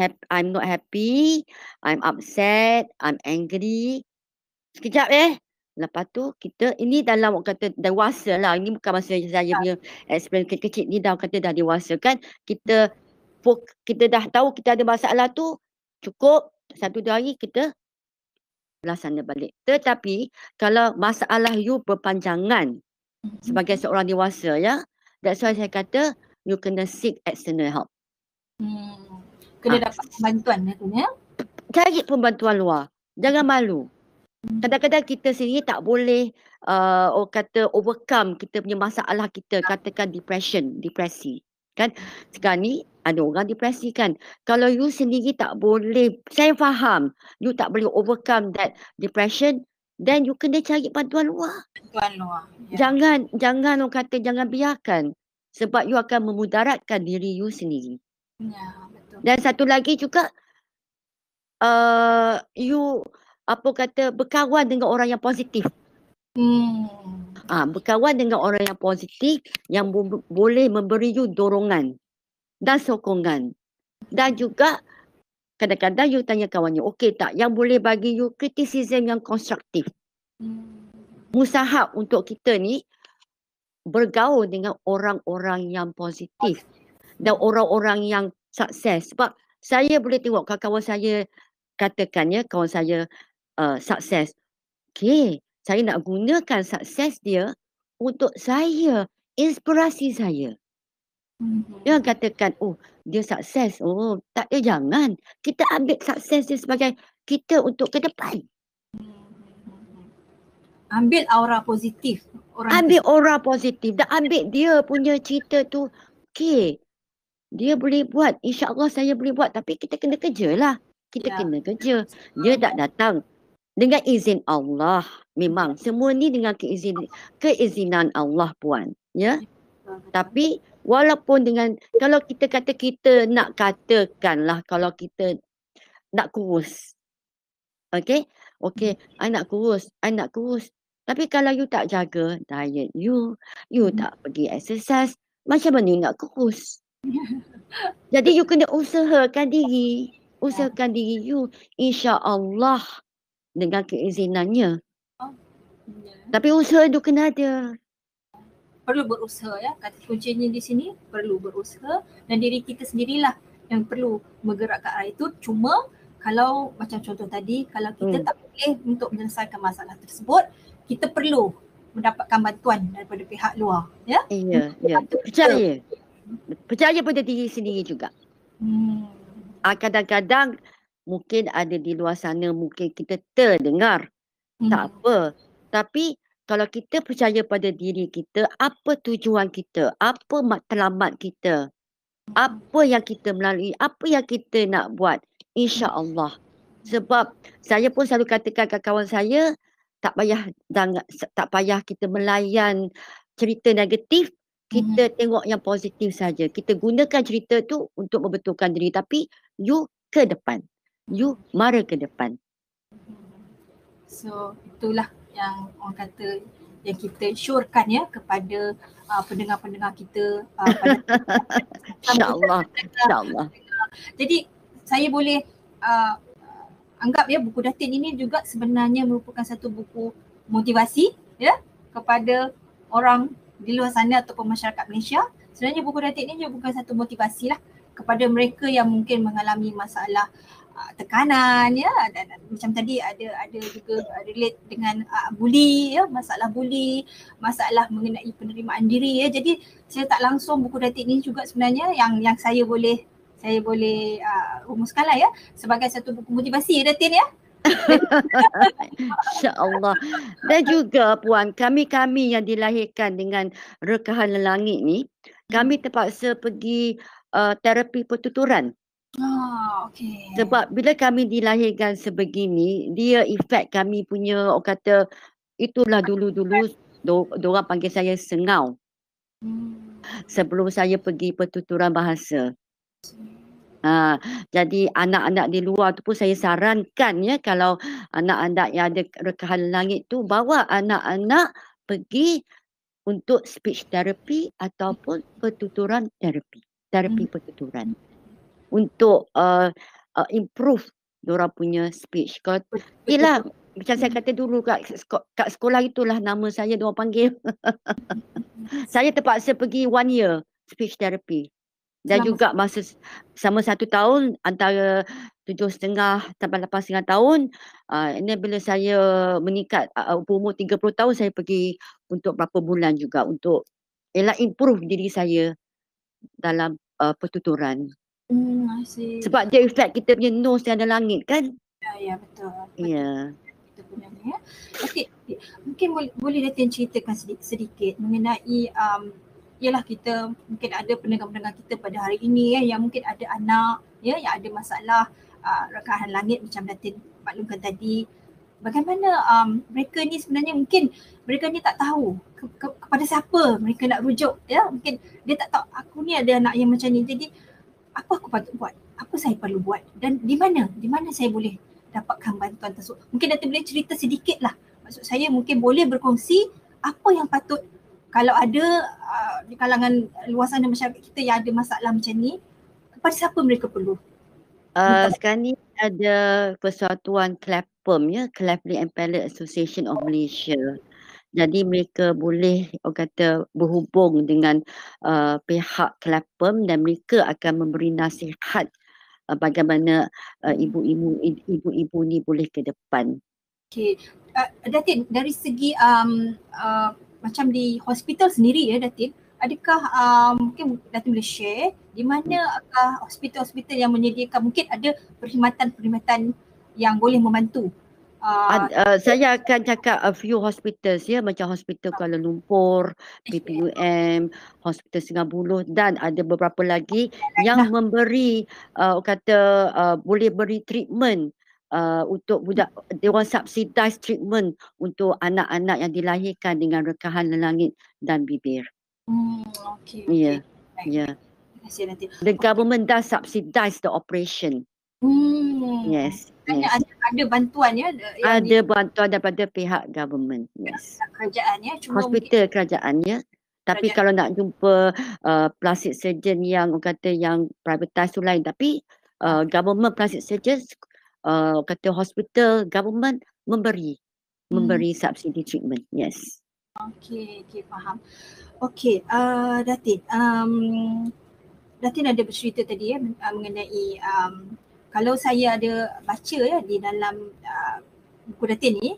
[SPEAKER 2] not happy, I'm upset, I'm angry. Sekejap Lepas tu kita, ini dalam orang kata dewasa lah. Ini bukan masa saya punya experience kecil ni, dah kata dah dewasa kan. Kita dah tahu kita ada masalah tu, cukup 1-2 hari kita laksana balik. Tetapi kalau masalah you berpanjangan sebagai seorang dewasa ya, that's why saya kata you kena seek external help.
[SPEAKER 1] Kena dapat bantuan ya.
[SPEAKER 2] Cari pembantuan luar. Jangan malu. Kadang-kadang kita sendiri tak boleh orang kata overcome kita punya masalah kita, katakan depresi kan. Sekarang ni ada orang depresi kan. Kalau you sendiri tak boleh, saya faham you tak boleh overcome that depression, then you kena cari bantuan luar.
[SPEAKER 1] Tuan luar. Ya.
[SPEAKER 2] Jangan orang kata jangan biarkan, sebab you akan memudaratkan diri you sendiri.
[SPEAKER 1] Ya, betul.
[SPEAKER 2] Dan satu lagi juga you apa kata berkawan dengan orang yang positif. Berkawan dengan orang yang positif yang boleh memberi you dorongan dan sokongan. Dan juga kadang-kadang you tanya kawan you, okey tak yang boleh bagi you criticism yang konstruktif. Musahab untuk kita ni bergaul dengan orang-orang yang positif dan orang-orang yang sukses. Sebab saya boleh tengok kawan-kawan saya, katakan ya kawan saya sukses. Okey, saya nak gunakan sukses dia untuk saya, inspirasi saya. Jangan katakan, oh dia sukses, oh tak ya jangan. Kita ambil sukses dia sebagai kita untuk ke depan.
[SPEAKER 1] Ambil aura positif.
[SPEAKER 2] Ambil aura positif dan ambil dia punya cerita tu. Okey, dia boleh buat, insya-Allah saya boleh buat, tapi kita kena kerja lah. Kita kena kerja. Dia tak datang dengan izin Allah. Memang semua ni dengan keizinan Allah puan, ya. Tapi walaupun dengan, kalau kita kata kita nak katakanlah kalau kita nak kurus. Okey, I nak kurus. Tapi kalau you tak jaga diet you tak pergi exercise, macam mana you nak kurus? Jadi you kena usahakan diri you, insya-Allah dengan keizinannya. Tapi usaha tu kena ada.
[SPEAKER 1] Perlu berusaha ya. Kata kuncinya di sini perlu berusaha dan diri kita sendirilah yang perlu bergerak ke arah itu. Cuma kalau macam contoh tadi, kalau kita tak boleh untuk menyelesaikan masalah tersebut, kita perlu mendapatkan bantuan daripada pihak luar. Ya?
[SPEAKER 2] Ya. Percaya pada diri sendiri juga. Kadang-kadang mungkin ada di luar sana, mungkin kita terdengar. Tak apa. Tapi kalau kita percaya pada diri kita, apa tujuan kita, apa matlamat kita, apa yang kita melalui, apa yang kita nak buat, insya-Allah. Sebab saya pun selalu katakan ke kawan saya, tak payah kita melayan cerita negatif, kita tengok yang positif saja. Kita gunakan cerita tu untuk membetulkan diri, tapi you ke depan. You mara ke depan.
[SPEAKER 1] So itulah yang orang kata yang kita syorkan ya kepada pendengar-pendengar kita
[SPEAKER 2] insya-Allah.
[SPEAKER 1] Jadi saya boleh anggap ya buku Datin ini juga sebenarnya merupakan satu buku motivasi ya kepada orang di luar sana ataupun masyarakat Malaysia. Sebenarnya buku Datin ini juga bukan satu motivasi lah kepada mereka yang mungkin mengalami masalah tekanan ya, dan macam tadi ada juga relate dengan bully ya, masalah mengenai penerimaan diri ya. Jadi saya tak langsung buku Datin ini juga sebenarnya yang saya boleh rumuskanlah ya sebagai satu buku motivasi ya Datin ya.
[SPEAKER 2] Insya-Allah. Dan juga puan, kami yang dilahirkan dengan rekahan langit ni, kami terpaksa pergi terapi pertuturan.
[SPEAKER 1] Okay.
[SPEAKER 2] Sebab bila kami dilahirkan sebegini, dia efek kami punya, orang kata, itulah dulu-dulu diorang panggil saya sengau. Sebelum saya pergi pertuturan bahasa. Jadi anak-anak di luar tu pun saya sarankan ya, kalau anak-anak yang ada rekahan langit tu, bawa anak-anak pergi untuk speech therapy ataupun pertuturan terapi pertuturan. Untuk improve diorang punya speech. Kalau yelah, macam saya kata dulu kat sekolah itulah nama saya diorang panggil. Saya terpaksa pergi 1 year speech therapy. Dan juga masa sama 1 tahun, antara 7,5 sampai 8,5 tahun, ini bila saya meningkat umur 30 tahun, saya pergi untuk berapa bulan juga untuk improve diri saya dalam pertuturan.
[SPEAKER 1] I see.
[SPEAKER 2] Sebab dia efek kita punya nose yang ada langit kan?
[SPEAKER 1] Ya betul.
[SPEAKER 2] Ya.
[SPEAKER 1] sebenarnya. Okey, mungkin boleh Datin ceritakan sedikit mengenai ialah kita mungkin ada pendengar-pendengar kita pada hari ini yang mungkin ada anak yang ada masalah rakahan langit macam Datin maklumkan tadi. Bagaimana mereka ni sebenarnya mungkin mereka ni tak tahu kepada siapa mereka nak rujuk, mungkin dia tak tahu aku ni ada anak yang macam ni, jadi apa aku patut buat, apa saya perlu buat, dan di mana saya boleh dapatkan bantuan tersebut. Mungkin Datin boleh cerita sedikit lah, maksud saya mungkin boleh berkongsi apa yang patut kalau ada di kalangan luar sana masyarakat kita yang ada masalah macam ni, kepada siapa mereka perlu.
[SPEAKER 2] Sekarang ni ada Persatuan CLAPM Cleft and Palate Association of Malaysia. Jadi mereka boleh berhubung dengan pihak CLAPM dan mereka akan memberi nasihat bagaimana ibu-ibu ni boleh ke depan.
[SPEAKER 1] Okey, Datin dari segi macam di hospital sendiri Datin, adakah mungkin Datin boleh share di mana hospital-hospital yang menyediakan, mungkin ada perkhidmatan yang boleh membantu?
[SPEAKER 2] Saya akan cakap a few hospitals macam Hospital Kuala Lumpur, PPUM, Hospital Singapura, dan ada beberapa lagi yang memberi boleh beri treatment untuk budak, dia orang subsidize treatment untuk anak-anak yang dilahirkan dengan rekahan langit dan bibir.
[SPEAKER 1] Okey.
[SPEAKER 2] Ya.
[SPEAKER 1] Terima kasih Datin.
[SPEAKER 2] The government does subsidize the operation. Yes.
[SPEAKER 1] Ada bantuan
[SPEAKER 2] ada bantuan daripada pihak government. Yes.
[SPEAKER 1] Kerajaan
[SPEAKER 2] Hospital kerajaan Tapi kalau nak jumpa plastic surgeon yang yang privatise tu lain, tapi government plastic surgeon hospital government memberi subsidi treatment. Yes.
[SPEAKER 1] Okey, faham. Okey, Datin, Datin ada bercerita tadi mengenai kalau saya ada baca di dalam buku Datin ni,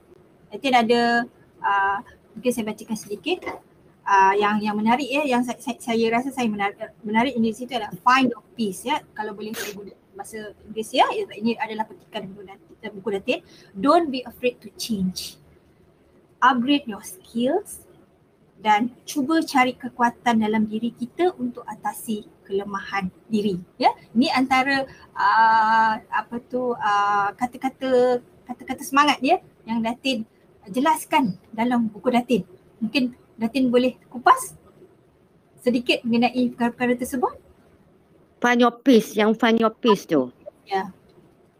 [SPEAKER 1] Datin ada mungkin saya bacakan sedikit yang menarik yang saya rasa saya menarik di situ adalah find your peace kalau boleh saya guna bahasa Inggeris ini adalah petikan buku Datin. Don't be afraid to change. Upgrade your skills dan cuba cari kekuatan dalam diri kita untuk atasi kelemahan diri. Ini antara kata-kata semangat yang Datin jelaskan dalam buku Datin. Mungkin Datin boleh kupas sedikit mengenai perkara-perkara tersebut?
[SPEAKER 2] Find your peace, find your peace tu.
[SPEAKER 1] Ya.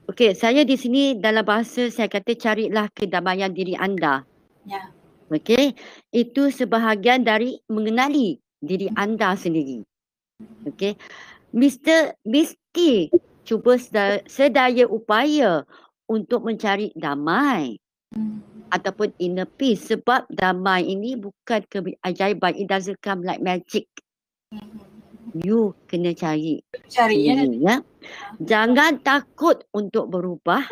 [SPEAKER 2] Okey, saya di sini dalam bahasa saya kata carilah kedamaian diri anda.
[SPEAKER 1] Ya.
[SPEAKER 2] Okey, itu sebahagian dari mengenali diri anda sendiri. Okey, mesti cuba sedaya upaya untuk mencari damai ataupun inner peace, sebab damai ini bukan keajaiban, it doesn't come like magic. You kena cari sendiri, Jangan takut untuk berubah.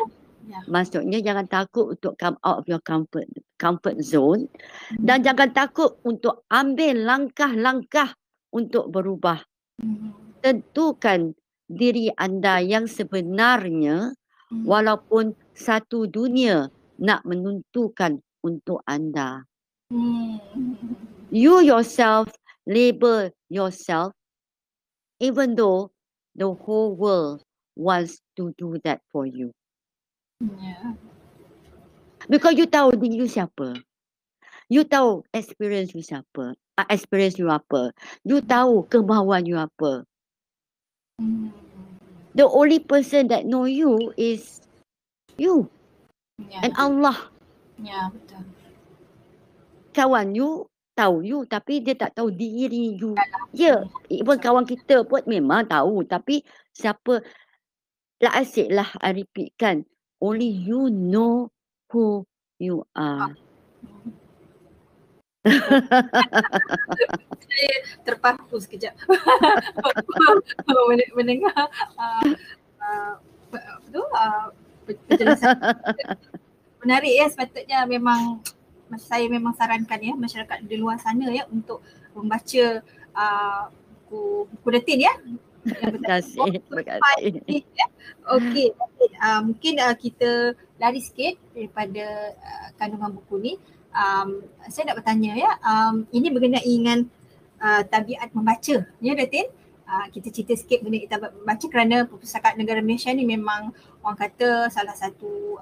[SPEAKER 2] Maksudnya jangan takut untuk come out of your comfort zone dan jangan takut untuk ambil langkah-langkah untuk berubah. Tentukan diri anda yang sebenarnya walaupun satu dunia nak menentukan untuk anda. You yourself label yourself even though the whole world wants to do that for you. Because you tahu diri you siapa. You tahu experience you siapa. Experience you apa. You tahu kemahuan you apa. The only person that know you is you. And Allah.
[SPEAKER 1] Ya, betul.
[SPEAKER 2] Kawan you tahu you tapi dia tak tahu diri you. Even kawan kita pun memang tahu tapi siapa asyiklah I repeatkan. Only you know who you are.
[SPEAKER 1] Saya terpaku sekejap mendengar penjelasan menarik sepatutnya memang saya memang sarankan masyarakat di luar sana untuk membaca buku Datin
[SPEAKER 2] Terima kasih.
[SPEAKER 1] Okey, mungkin kita lari sikit daripada kandungan buku ni. Saya nak bertanya ya, ini berkenai dengan tabiat membaca ya Datin. Kita cerita sikit mengenai tabiat membaca kerana Perpustakaan Negara Malaysia ni memang orang kata salah satu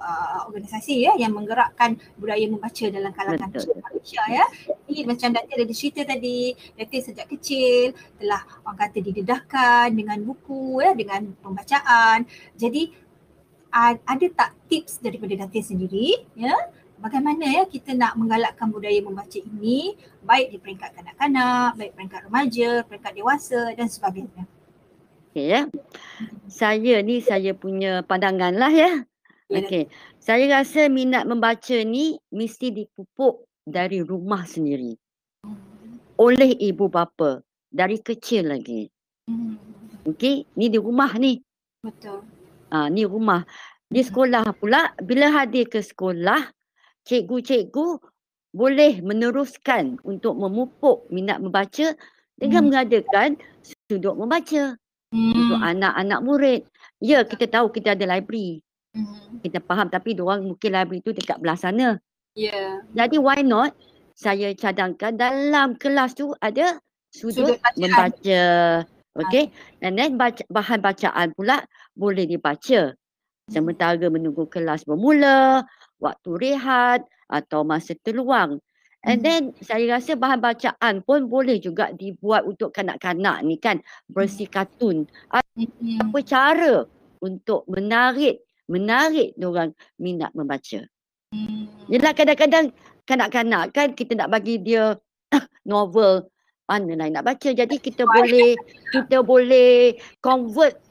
[SPEAKER 1] organisasi ya yang menggerakkan budaya membaca dalam kalangan Malaysia ya. Ini macam Datin ada cerita tadi, Datin sejak kecil telah orang kata didedahkan dengan buku ya, dengan pembacaan. Jadi ada tak tips daripada Datin sendiri ya, bagaimana ya kita nak menggalakkan budaya membaca ini baik di peringkat kanak-kanak, baik peringkat remaja, peringkat dewasa dan sebagainya.
[SPEAKER 2] Okey ya. Saya punya pandangan lah ya. Okey. Saya rasa minat membaca ni mesti dipupuk dari rumah sendiri. Oleh ibu bapa dari kecil lagi. Okey, ni di rumah ni.
[SPEAKER 1] Betul.
[SPEAKER 2] Ni rumah. Di sekolah pula, bila hadir ke sekolah, cikgu-cikgu boleh meneruskan untuk memupuk minat membaca dengan mengadakan sudut membaca untuk anak-anak murid. Ya, kita tahu kita ada library. Kita faham, tapi diorang mungkin library tu dekat belah sana.
[SPEAKER 1] Ya.
[SPEAKER 2] Jadi why not saya cadangkan dalam kelas tu ada sudut membaca. Okey. And then bahan bacaan pula boleh dibaca sementara menunggu kelas bermula, waktu rehat atau masa terluang. And then saya rasa bahan bacaan pun boleh juga dibuat untuk kanak-kanak ni kan, versi kartun. Apa cara untuk menarik diorang minat membaca. Yelah kadang-kadang kanak-kanak kan kita nak bagi dia novel, mana nak baca. Jadi kita boleh convert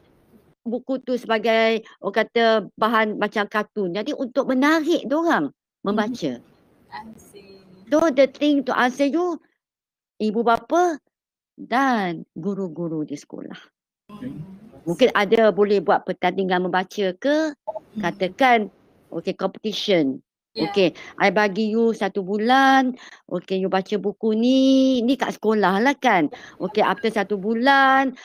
[SPEAKER 2] buku tu sebagai orang kata bahan macam kartun. Jadi untuk menarik diorang membaca. So the thing to answer you, ibu bapa dan guru-guru di sekolah. Mungkin ada boleh buat pertandingan membaca ke, katakan competition. Okay, I bagi you 1 bulan, okay you baca buku ni kat sekolah lah kan. Okay, after 1 bulan,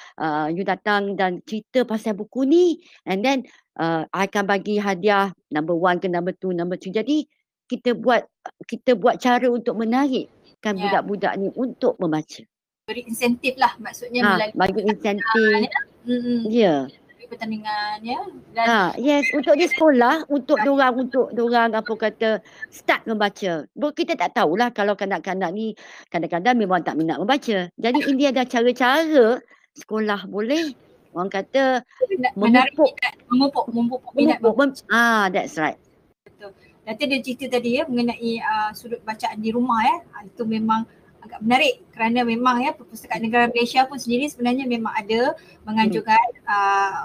[SPEAKER 2] you datang dan cerita pasal buku ni and then I akan bagi hadiah number 1 ke number 2, number 3. Jadi kita buat cara untuk menarikkan budak-budak ni untuk membaca.
[SPEAKER 1] Beri insentif lah maksudnya melalui
[SPEAKER 2] bagi insentif. Ya.
[SPEAKER 1] Pertandingan ya.
[SPEAKER 2] Dan yes, untuk di sekolah, untuk dorang apa kata start membaca. Kita tak tahulah kalau kanak-kanak ni kadang-kadang memang tak minat membaca. Jadi ini ada cara-cara sekolah boleh orang kata memupuk minat membaca. That's right.
[SPEAKER 1] Betul. Nanti ada cerita tadi ya mengenai sudut bacaan di rumah ya. Itu memang agak menarik kerana memang ya Perpustakaan Negara Malaysia pun sendiri sebenarnya memang ada menganjurkan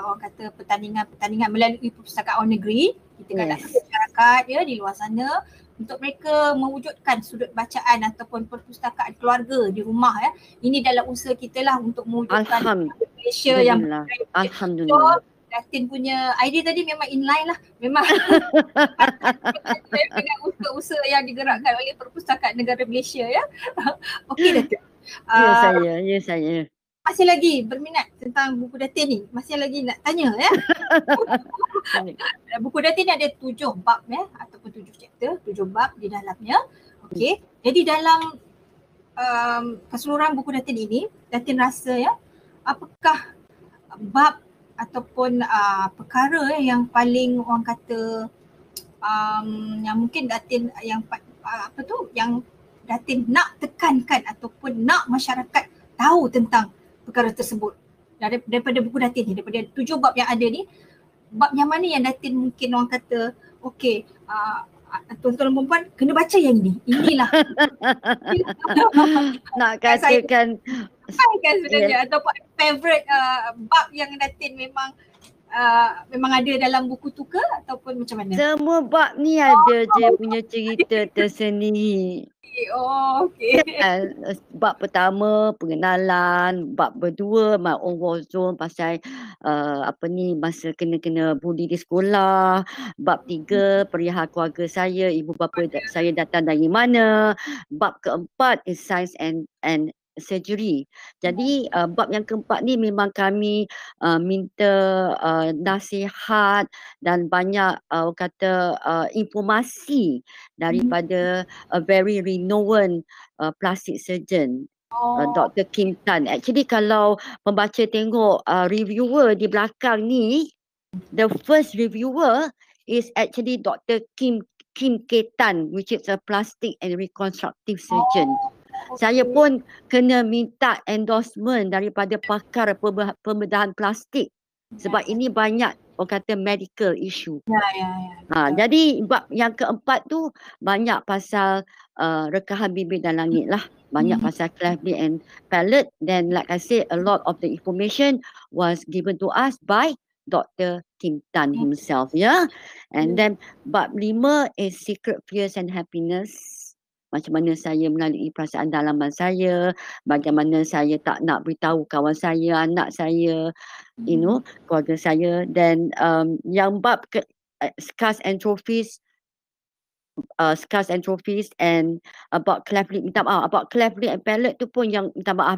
[SPEAKER 1] orang kata pertandingan melalui perpustakaan negeri kita galakkan masyarakat ya di luar sana untuk mereka mewujudkan sudut bacaan ataupun perpustakaan keluarga di rumah ya. Ini dalam usaha kita lah untuk mewujudkan Malaysia yang
[SPEAKER 2] Alhamdulillah.
[SPEAKER 1] Datin punya idea tadi memang inline lah. Memang dengan usaha yang digerakkan oleh Perpustakaan Negara Malaysia ya. Okey Datin.
[SPEAKER 2] Ya saya.
[SPEAKER 1] Masih lagi berminat tentang buku Datin ni? Masih lagi nak tanya ya? Buku Datin ni ada 7 bab ya ataupun 7 chapter, 7 bab di dalamnya. Okey. Jadi dalam keseluruhan buku Datin ini, Datin rasa ya, apakah bab ataupun perkara yang paling orang kata yang mungkin Datin yang yang Datin nak tekankan ataupun nak masyarakat tahu tentang perkara tersebut daripada buku Datin ni, daripada 7 bab yang ada ni, bab yang mana yang Datin mungkin orang kata okey, tuan-tuan dan perempuan kena baca yang ini. Inilah.
[SPEAKER 2] Nak katakan
[SPEAKER 1] kan sebenarnya ataupun favorite bab yang Datin memang ada dalam buku tu ke ataupun macam mana?
[SPEAKER 2] Semua bab ni ada je punya cerita tersendiri.
[SPEAKER 1] Okey.
[SPEAKER 2] Bab pertama pengenalan, bab kedua my own war zone pasal masa kena bully di sekolah, bab 3 perihal keluarga saya, ibu bapa saya datang dari mana, bab keempat is science and surgery. Jadi bab yang keempat ni memang kami minta nasihat dan banyak informasi daripada a very renowned plastic surgeon, Dr. Kim Tan. Actually kalau pembaca tengok reviewer di belakang ni, the first reviewer is actually Dr. Kim K. Tan, which is a plastic and reconstructive surgeon. Saya pun kena minta endorsement daripada pakar pembedahan plastik sebab ini banyak orang kata medical issue. Jadi bab yang keempat tu banyak pasal rekahan bibir dan langit lah. Banyak pasal cleft lip and palate. Then like I said, a lot of the information was given to us by Dr. Kim Tan himself, And then bab 5 is secret fears and happiness. Macam mana saya melalui perasaan dalaman saya, bagaimana saya tak nak beritahu kawan saya, anak saya, keluarga saya. Dan yang bab scars and trophies, and about cleft lip, minta maaf, about cleft lip and palate tu pun yang minta maaf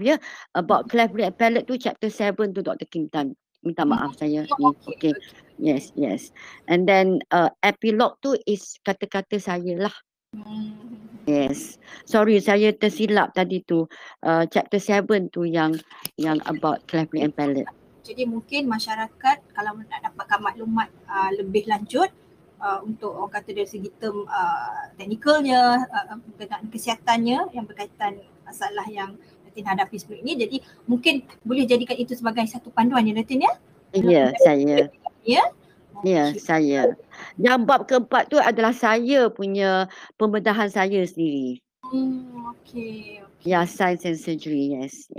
[SPEAKER 2] about cleft lip and palate tu chapter 7 tu Dr. Kim Tan. Minta maaf saya ni. Okay. Yes. And then epilogue tu is kata-kata saya lah. Yes. Sorry, saya tersilap tadi tu. Chapter 7 tu yang about cleft lip and palate.
[SPEAKER 1] Jadi mungkin masyarakat kalau nak dapatkan maklumat lebih lanjut untuk orang kata dari segi term teknikalnya, dengan kesihatannya yang berkaitan masalah yang Datin hadapi sebelum ini, jadi mungkin boleh jadikan itu sebagai satu panduan ya Datin ya?
[SPEAKER 2] Ya, saya.
[SPEAKER 1] Ya?
[SPEAKER 2] Ya, saya. Yang bab keempat tu adalah saya punya pembedahan saya sendiri.
[SPEAKER 1] Okay.
[SPEAKER 2] Ya, science and surgery, yes.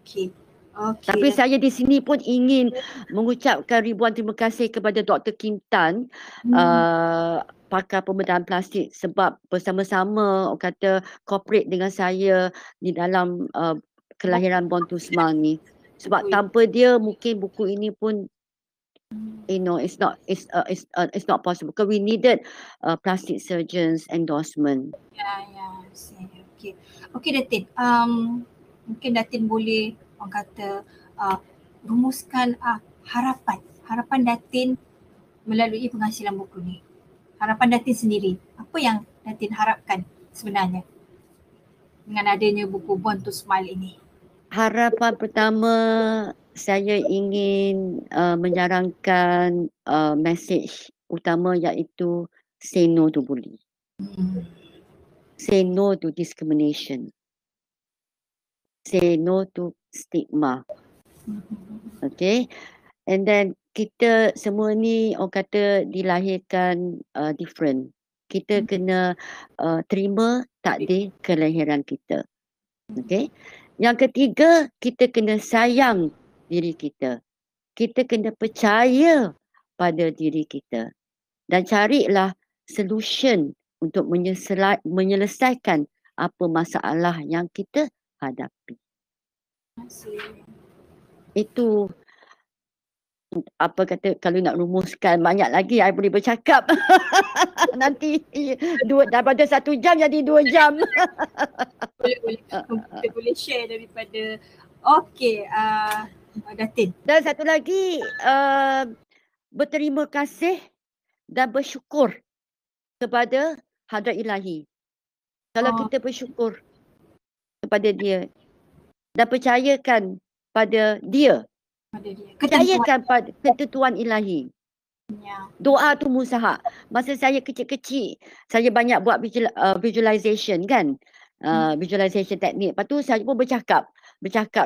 [SPEAKER 1] Okay.
[SPEAKER 2] Tapi saya di sini pun ingin mengucapkan ribuan terima kasih kepada Dr. Kim Tan, pakar pembedahan plastik, sebab bersama-sama orang kata cooperate dengan saya di dalam kelahiran Born to Smile ni. Sebab tanpa dia mungkin buku ini pun it's not possible because we needed plastic surgeons endorsement.
[SPEAKER 1] Okay Datin, mungkin Datin boleh orang kata rumuskan harapan Datin melalui penghasilan buku ni. Harapan Datin sendiri, apa yang Datin harapkan sebenarnya dengan adanya buku Born to Smile ini?
[SPEAKER 2] Harapan pertama, saya ingin menjarangkan message utama iaitu say no to bully. Say no to discrimination. Say no to stigma. Okay. And then kita semua ni orang kata dilahirkan different. Kita kena terima takdir kelahiran kita. Okay. Yang ketiga, kita kena sayang diri kita. Kita kena percaya pada diri kita. Dan carilah solution untuk menyelesaikan apa masalah yang kita hadapi. Itu apa kata, kalau nak rumuskan banyak lagi saya boleh bercakap. Nanti daripada 1 jam jadi 2 jam.
[SPEAKER 1] Kita boleh share daripada Datin.
[SPEAKER 2] Dan satu lagi, berterima kasih dan bersyukur kepada Hadrat Ilahi. Kalau kita bersyukur kepada dia dan percayakan pada dia, percayakan pada ketentuan ilahi. Doa tu mustahak. Masa saya kecil-kecil, saya banyak buat visualization kan, visualization teknik. Lepas tu saya pun bercakap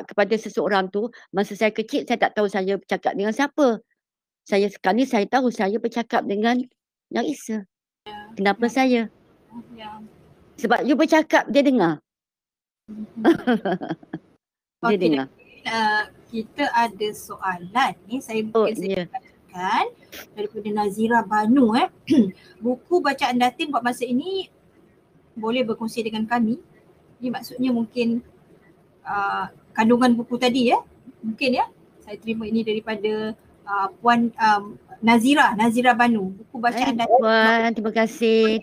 [SPEAKER 2] kepada seseorang tu. Masa saya kecil, saya tak tahu saya bercakap dengan siapa. Sekarang ni saya tahu saya bercakap dengan Yang Esa. Kenapa saya? Sebab you bercakap, dia dengar. Dia dengar.
[SPEAKER 1] Kita ada soalan ni, saya katakan daripada Nazira Banu. Buku bacaan Datin buat masa ini boleh berkongsi dengan kami. Ini maksudnya mungkin kandungan buku tadi mungkin saya terima ini daripada Puan Nazira Banu, buku bacaan Datin.
[SPEAKER 2] Puan, terima kasih.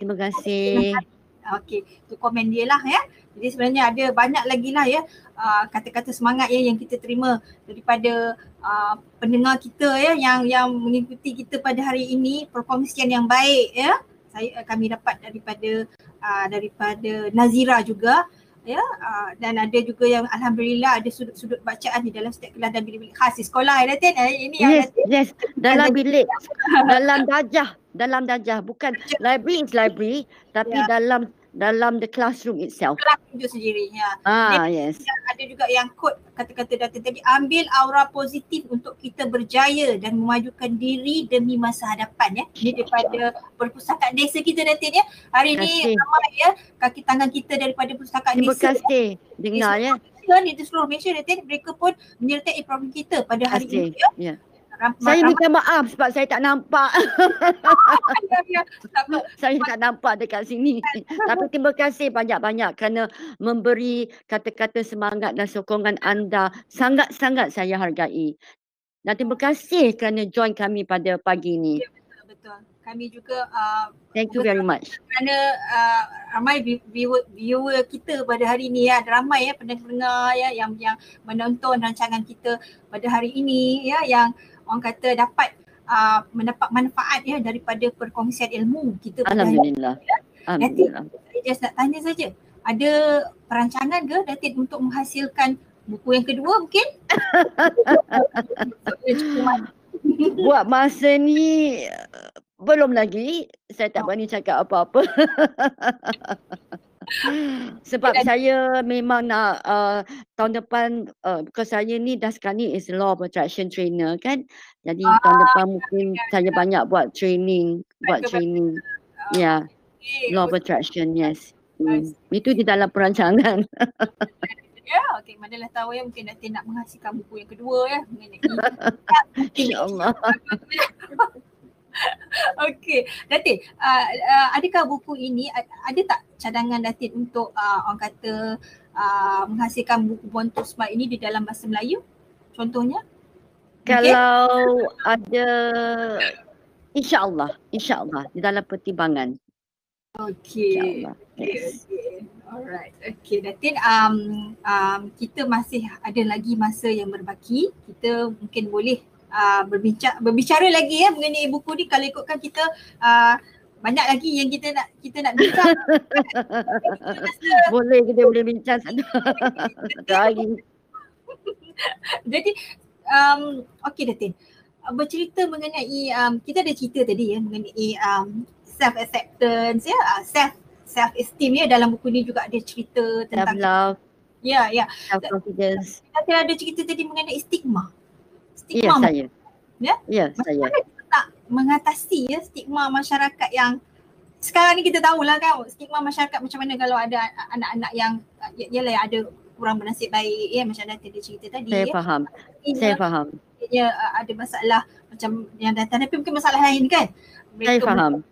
[SPEAKER 1] Okey, itu komen dia lah ya. Jadi sebenarnya ada banyak lagi lah ya kata-kata semangat ya yang kita terima daripada pendengar kita ya yang mengikuti kita pada hari ini, perkongsian yang baik ya. Kami dapat daripada Nazira juga ya, dan ada juga yang alhamdulillah ada sudut-sudut bacaan di dalam setiap kelas dan bilik-bilik khas di sekolah ya Datin. Ini yang
[SPEAKER 2] Yes, dalam bilik, dalam darjah, bukan library is library, tapi dalam the classroom itself.
[SPEAKER 1] Kelas itu sendiri ya.
[SPEAKER 2] Yes.
[SPEAKER 1] Ada juga yang quote kata-kata Datin tadi, ambil aura positif untuk kita berjaya dan memajukan diri demi masa hadapan ya. Ini daripada perpustakaan desa kita Datin ya. Hari ini ramai ya kaki tangan kita daripada perpustakaan
[SPEAKER 2] Terima
[SPEAKER 1] desa.
[SPEAKER 2] Terima kasih dengar ya.
[SPEAKER 1] Di seluruh Malaysia Datin, mereka pun menyertai program kita pada hari ini ya.
[SPEAKER 2] Saya minta maaf sebab saya tak nampak. Saya tak nampak dekat sini. Tapi terima kasih banyak-banyak kerana memberi kata-kata semangat dan sokongan anda. Sangat-sangat saya hargai. Dan terima kasih kerana join kami pada pagi ini.
[SPEAKER 1] Ya, betul. Kami juga
[SPEAKER 2] thank you very much.
[SPEAKER 1] Kerana ramai viewer kita pada hari ini ya, ada ramai ya pendengar ya yang menonton rancangan kita pada hari ini ya, yang orang kata dapat mendapat manfaat ya daripada perkongsian ilmu kita.
[SPEAKER 2] Alhamdulillah.
[SPEAKER 1] Alhamdulillah. Saya just nak tanya saja, ada perancangan ke Datin untuk menghasilkan buku yang kedua mungkin?
[SPEAKER 2] Buat masa ni belum lagi. Saya tak berani cakap apa-apa. Sebab saya memang nak tahun depan, because saya ni dah sekarang ni is law of attraction trainer kan. Jadi tahun depan mungkin saya banyak buat training. Ya, law of attraction, yes. Itu di dalam perancangan.
[SPEAKER 1] Ya, okey, manalah tahu ya, mungkin nanti nak menghasilkan buku yang kedua ya mengenai
[SPEAKER 2] InsyaAllah.
[SPEAKER 1] Okey, Datin, adakah buku ini ada tak cadangan Datin untuk orang kata menghasilkan buku Born to Smart ini di dalam bahasa Melayu? Contohnya?
[SPEAKER 2] Kalau ada, insyaAllah di dalam pertimbangan.
[SPEAKER 1] Okey. Yes. Okay. Alright. Okey, Datin, kita masih ada lagi masa yang berbaki. Kita mungkin boleh berbicara lagi ya mengenai buku ni. Kalau ikutkan kita banyak lagi yang kita nak bincang.
[SPEAKER 2] Kita boleh bincang satu hari.
[SPEAKER 1] Jadi okey Datin, bercerita mengenai kita ada cerita tadi ya mengenai self acceptance ya, self esteem ya, dalam buku ni juga ada cerita tentang
[SPEAKER 2] self love.
[SPEAKER 1] Ya,
[SPEAKER 2] self confidence.
[SPEAKER 1] Kita ada cerita tadi mengenai stigma.
[SPEAKER 2] Ya, saya.
[SPEAKER 1] Ya, saya. Macam mana kita nak mengatasi ya stigma masyarakat yang sekarang ni kita tahulah kan, stigma masyarakat macam mana kalau ada anak-anak yang yalah ada kurang bernasib baik ya, macam ada cerita tadi.
[SPEAKER 2] Saya faham. Saya faham.
[SPEAKER 1] Dia ada masalah macam yang datang, tapi mungkin masalah lain kan.
[SPEAKER 2] Saya faham.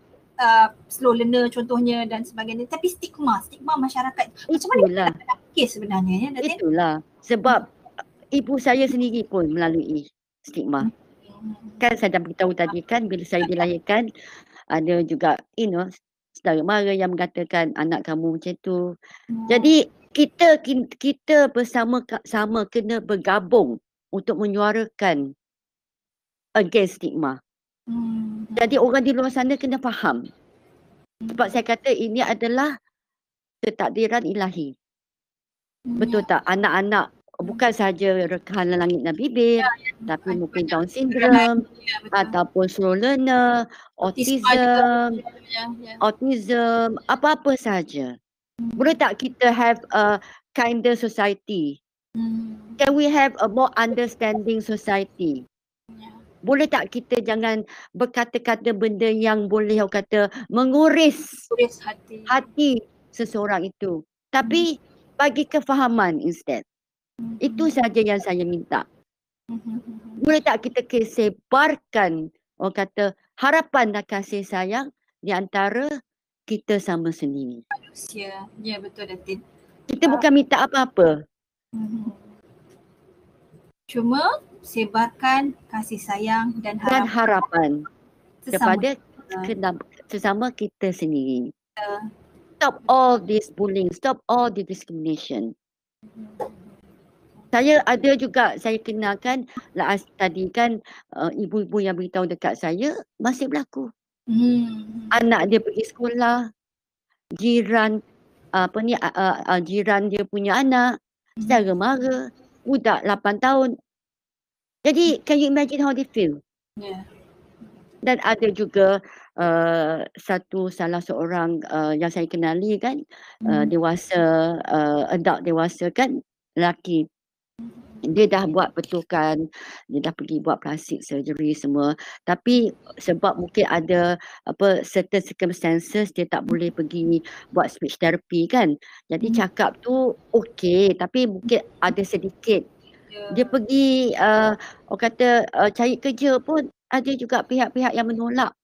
[SPEAKER 1] Slow learner contohnya dan sebagainya, tapi stigma masyarakat macam mana kita nak kes sebenarnya ya Datin?
[SPEAKER 2] Itulah sebab ibu saya sendiri pun melalui stigma. Kan saya dah beritahu tadi kan, bila saya dilahirkan ada juga saudara mara yang mengatakan anak kamu macam tu. Jadi kita bersama-sama kena bergabung untuk menyuarakan against stigma. Jadi orang di luar sana kena faham. Sebab saya kata ini adalah ketakdiran ilahi. Betul tak? Anak-anak bukan sahaja rekahan langit dan bibir, tapi mungkin Down syndrome, ataupun slow learner, autism, apa-apa sahaja. Boleh tak kita have a kinder society? Can we have a more understanding society? Boleh tak kita jangan berkata-kata benda yang boleh orang kata menguris hati seseorang itu, tapi bagi kefahaman instead. Itu saja yang saya minta. Boleh tak kita sebarkan orang kata harapan dan kasih sayang di antara kita sama sendiri.
[SPEAKER 1] Manusia. Ya, betul Datin.
[SPEAKER 2] Kita bukan minta apa-apa.
[SPEAKER 1] Cuma sebarkan kasih sayang dan
[SPEAKER 2] harapan kepada sesama kita sendiri. Stop all this bullying, stop all the discrimination. Saya ada juga, saya kenalkan tadi kan ibu-ibu yang beritahu dekat saya masih berlaku. Anak dia pergi sekolah, jiran jiran dia punya anak secara mara, budak 8 tahun. Jadi can you imagine how they feel?
[SPEAKER 1] Yeah.
[SPEAKER 2] Dan ada juga salah seorang yang saya kenali kan, dewasa, adult dewasa kan, lelaki. Dia dah buat betulkan, dia dah pergi buat plastic surgery semua. Tapi sebab mungkin ada certain circumstances dia tak boleh pergi buat speech therapy kan. Jadi cakap tu okey, tapi mungkin ada sedikit. Dia pergi orang kata cari kerja pun ada juga pihak-pihak yang menolak.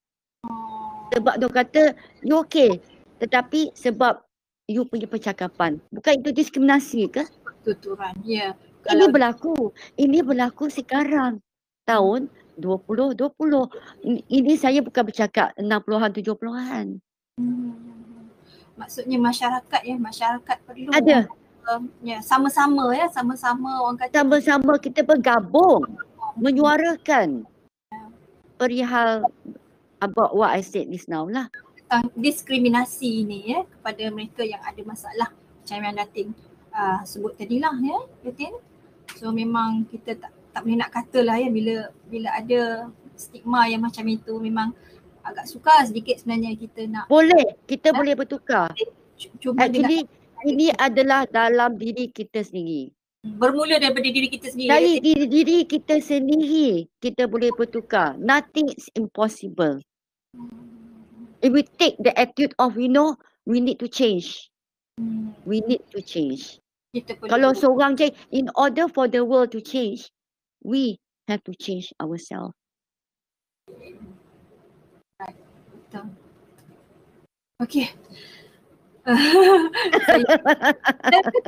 [SPEAKER 2] Sebab dia kata you okey, tetapi sebab you punya percakapan. Bukan itu diskriminasi ke?
[SPEAKER 1] Tuturan, ya.
[SPEAKER 2] Ini berlaku sekarang tahun 2020. Ini saya bukan bercakap 60-an 70-an.
[SPEAKER 1] Maksudnya masyarakat perlu
[SPEAKER 2] ada
[SPEAKER 1] sama-sama orang kata
[SPEAKER 2] sama-sama kita bergabung menyuarakan perihal about what I said this now lah.
[SPEAKER 1] Tentang diskriminasi ni kepada mereka yang ada masalah macam yang Datin sebut tadilah Datin. So memang kita tak boleh nak katalah bila ada stigma yang macam itu, memang agak sukar sedikit sebenarnya kita nak.
[SPEAKER 2] Kita boleh bertukar. Actually ini adalah dalam diri kita sendiri.
[SPEAKER 1] Bermula daripada diri kita sendiri.
[SPEAKER 2] Dari diri kita sendiri kita boleh bertukar. Nothing is impossible. If we take the attitude of we need to change. We need to change. Kalau seorang change, in order for the world to change, we have to change ourselves.
[SPEAKER 1] Right. Betul. Okay.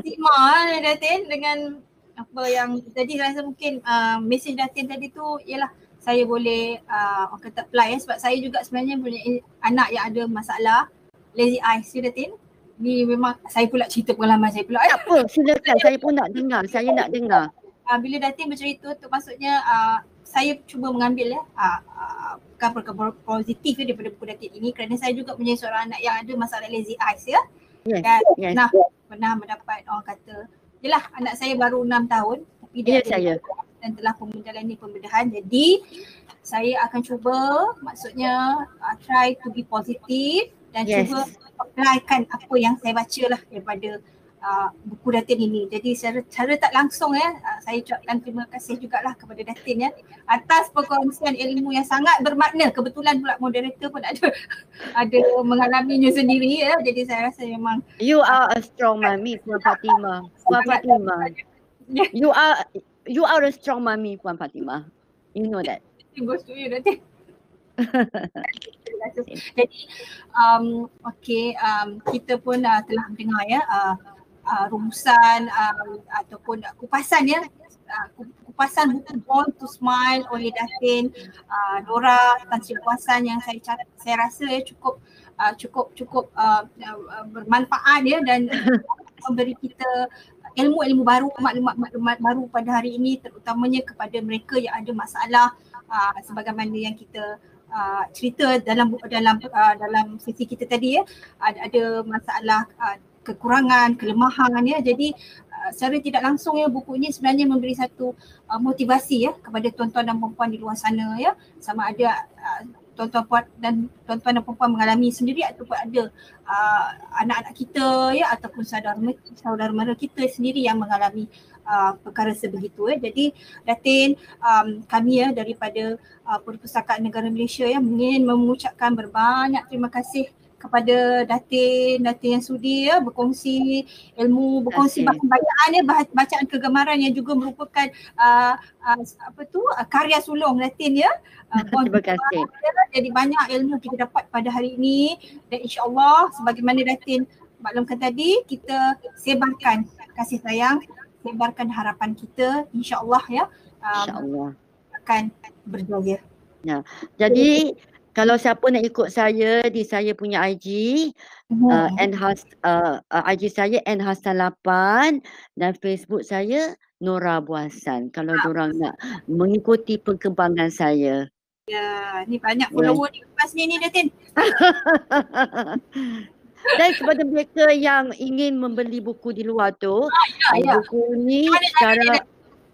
[SPEAKER 1] Stigma Datin dengan apa yang tadi rasa mungkin mesej Datin tadi tu ialah saya boleh orang kata apply sebab saya juga sebenarnya punya anak yang ada masalah lazy eyes Datin. Ni memang saya pula cerita pengalaman saya pula.
[SPEAKER 2] Tak apa, silakan, saya pun nak dengar, saya nak dengar.
[SPEAKER 1] Bila Datin bercerita tu maksudnya saya cuba mengambil perkara positif daripada buku Datin ini kerana saya juga punya seorang anak yang ada masalah lazy eyes
[SPEAKER 2] Yes,
[SPEAKER 1] dan pernah mendapat orang kata yelah anak saya baru 6 tahun tapi dia dan telah menjalani pembedahan. Jadi saya akan cuba maksudnya try to be positive dan cuba applykan apa yang saya baca lah daripada buku Datin ini. Jadi secara tak langsung saya ucapkan terima kasih jugalah kepada Datin atas perkongsian ilmu yang sangat bermakna. Kebetulan pula moderator pun ada mengalaminya sendiri Jadi saya rasa memang
[SPEAKER 2] you are a strong mommy, Puan Fatimah. Puan Fatimah. You are a strong mommy, Puan Fatimah. You know that.
[SPEAKER 1] Goes to you, Datin. Jadi kita pun telah mendengar rumusan ataupun kupasan kupasan buku Born to Smile oleh Datin Nora Tan Sri Muhsin yang saya rasa cukup bermanfaat dan memberi kita ilmu-ilmu baru, maklumat-maklumat baru pada hari ini, terutamanya kepada mereka yang ada masalah sebagaimana yang kita cerita dalam sesi kita tadi ada masalah kekurangan, kelemahan Jadi secara tidak langsung buku ini sebenarnya memberi satu motivasi kepada tuan-tuan dan puan-puan di luar sana sama ada tuan-tuan dan puan-puan mengalami sendiri ataupun ada anak-anak kita ataupun saudara mara kita sendiri yang mengalami perkara sebegitu Jadi Datin, kami daripada Perpustakaan Negara Malaysia ingin mengucapkan berbanyak terima kasih kepada Datin yang sudi berkongsi ilmu, berkongsi bacaan bacaan kegemaran yang juga merupakan karya sulung Datin
[SPEAKER 2] terima kasih.
[SPEAKER 1] Jadi banyak ilmu kita dapat pada hari ini dan insya-Allah sebagaimana Datin maklumkan tadi, kita sebarkan kasih sayang, sebarkan harapan kita, insya-Allah
[SPEAKER 2] insya-Allah
[SPEAKER 1] akan berjaya.
[SPEAKER 2] Jadi Kalau siapa nak ikut saya di saya punya IG, IG saya N-Hassan8 dan Facebook saya Nora Buasan. Kalau diorang nak mengikuti perkembangan saya.
[SPEAKER 1] Ya, ni banyak follower di lepas ni Datin.
[SPEAKER 2] Dan kepada mereka yang ingin membeli buku di luar tu, buku ni secara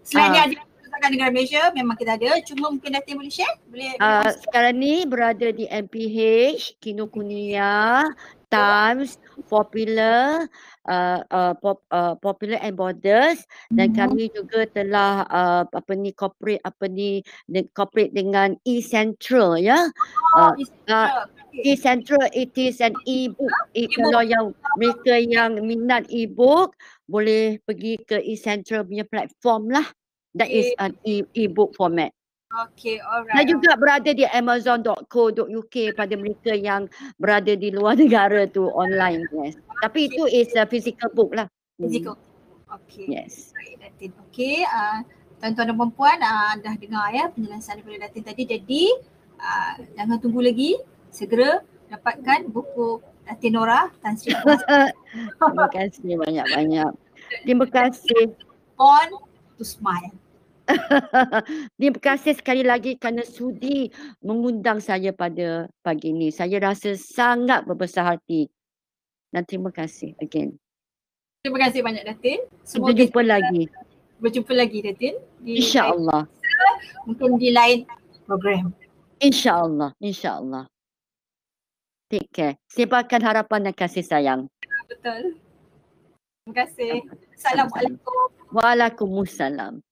[SPEAKER 1] selain dia ada Pusaka Negara Malaysia, memang kita ada. Cuma mungkin Datin boleh share? Boleh
[SPEAKER 2] sekarang ni berada di MPH, Kinokuniya, Times, Popular, Popular and Borders, dan kami juga telah corporate dengan eCentral ya. eCentral it is an e-book. Kalau yang mereka yang minat e-book boleh pergi ke eCentral punya platform lah. That is an e-book format.
[SPEAKER 1] Okay, alright.
[SPEAKER 2] Dan juga berada di amazon.co.uk pada mereka yang berada di luar negara tu online. Yes. Tapi itu is a physical book lah.
[SPEAKER 1] Physical. Okay.
[SPEAKER 2] Yes.
[SPEAKER 1] Okay, tuan-tuan dan puan-puan dah dengar ya penjelasan daripada Datin tadi. Jadi jangan tunggu lagi, segera dapatkan buku Datin Nora Tan Sri Buasan.
[SPEAKER 2] Terima kasih banyak-banyak. Terima kasih.
[SPEAKER 1] Born to Smile.
[SPEAKER 2] Terima kasih sekali lagi kerana sudi mengundang saya pada pagi ini. Saya rasa sangat berbesar hati. Dan terima kasih again.
[SPEAKER 1] Terima kasih banyak Datin.
[SPEAKER 2] Semoga berjumpa lagi.
[SPEAKER 1] Berjumpa lagi Datin.
[SPEAKER 2] InsyaAllah.
[SPEAKER 1] Mungkin di lain program.
[SPEAKER 2] InsyaAllah. InsyaAllah. Take care. Sebarkan harapan dan kasih sayang.
[SPEAKER 1] Betul. Terima kasih. Assalamualaikum.
[SPEAKER 2] Waalaikumsalam.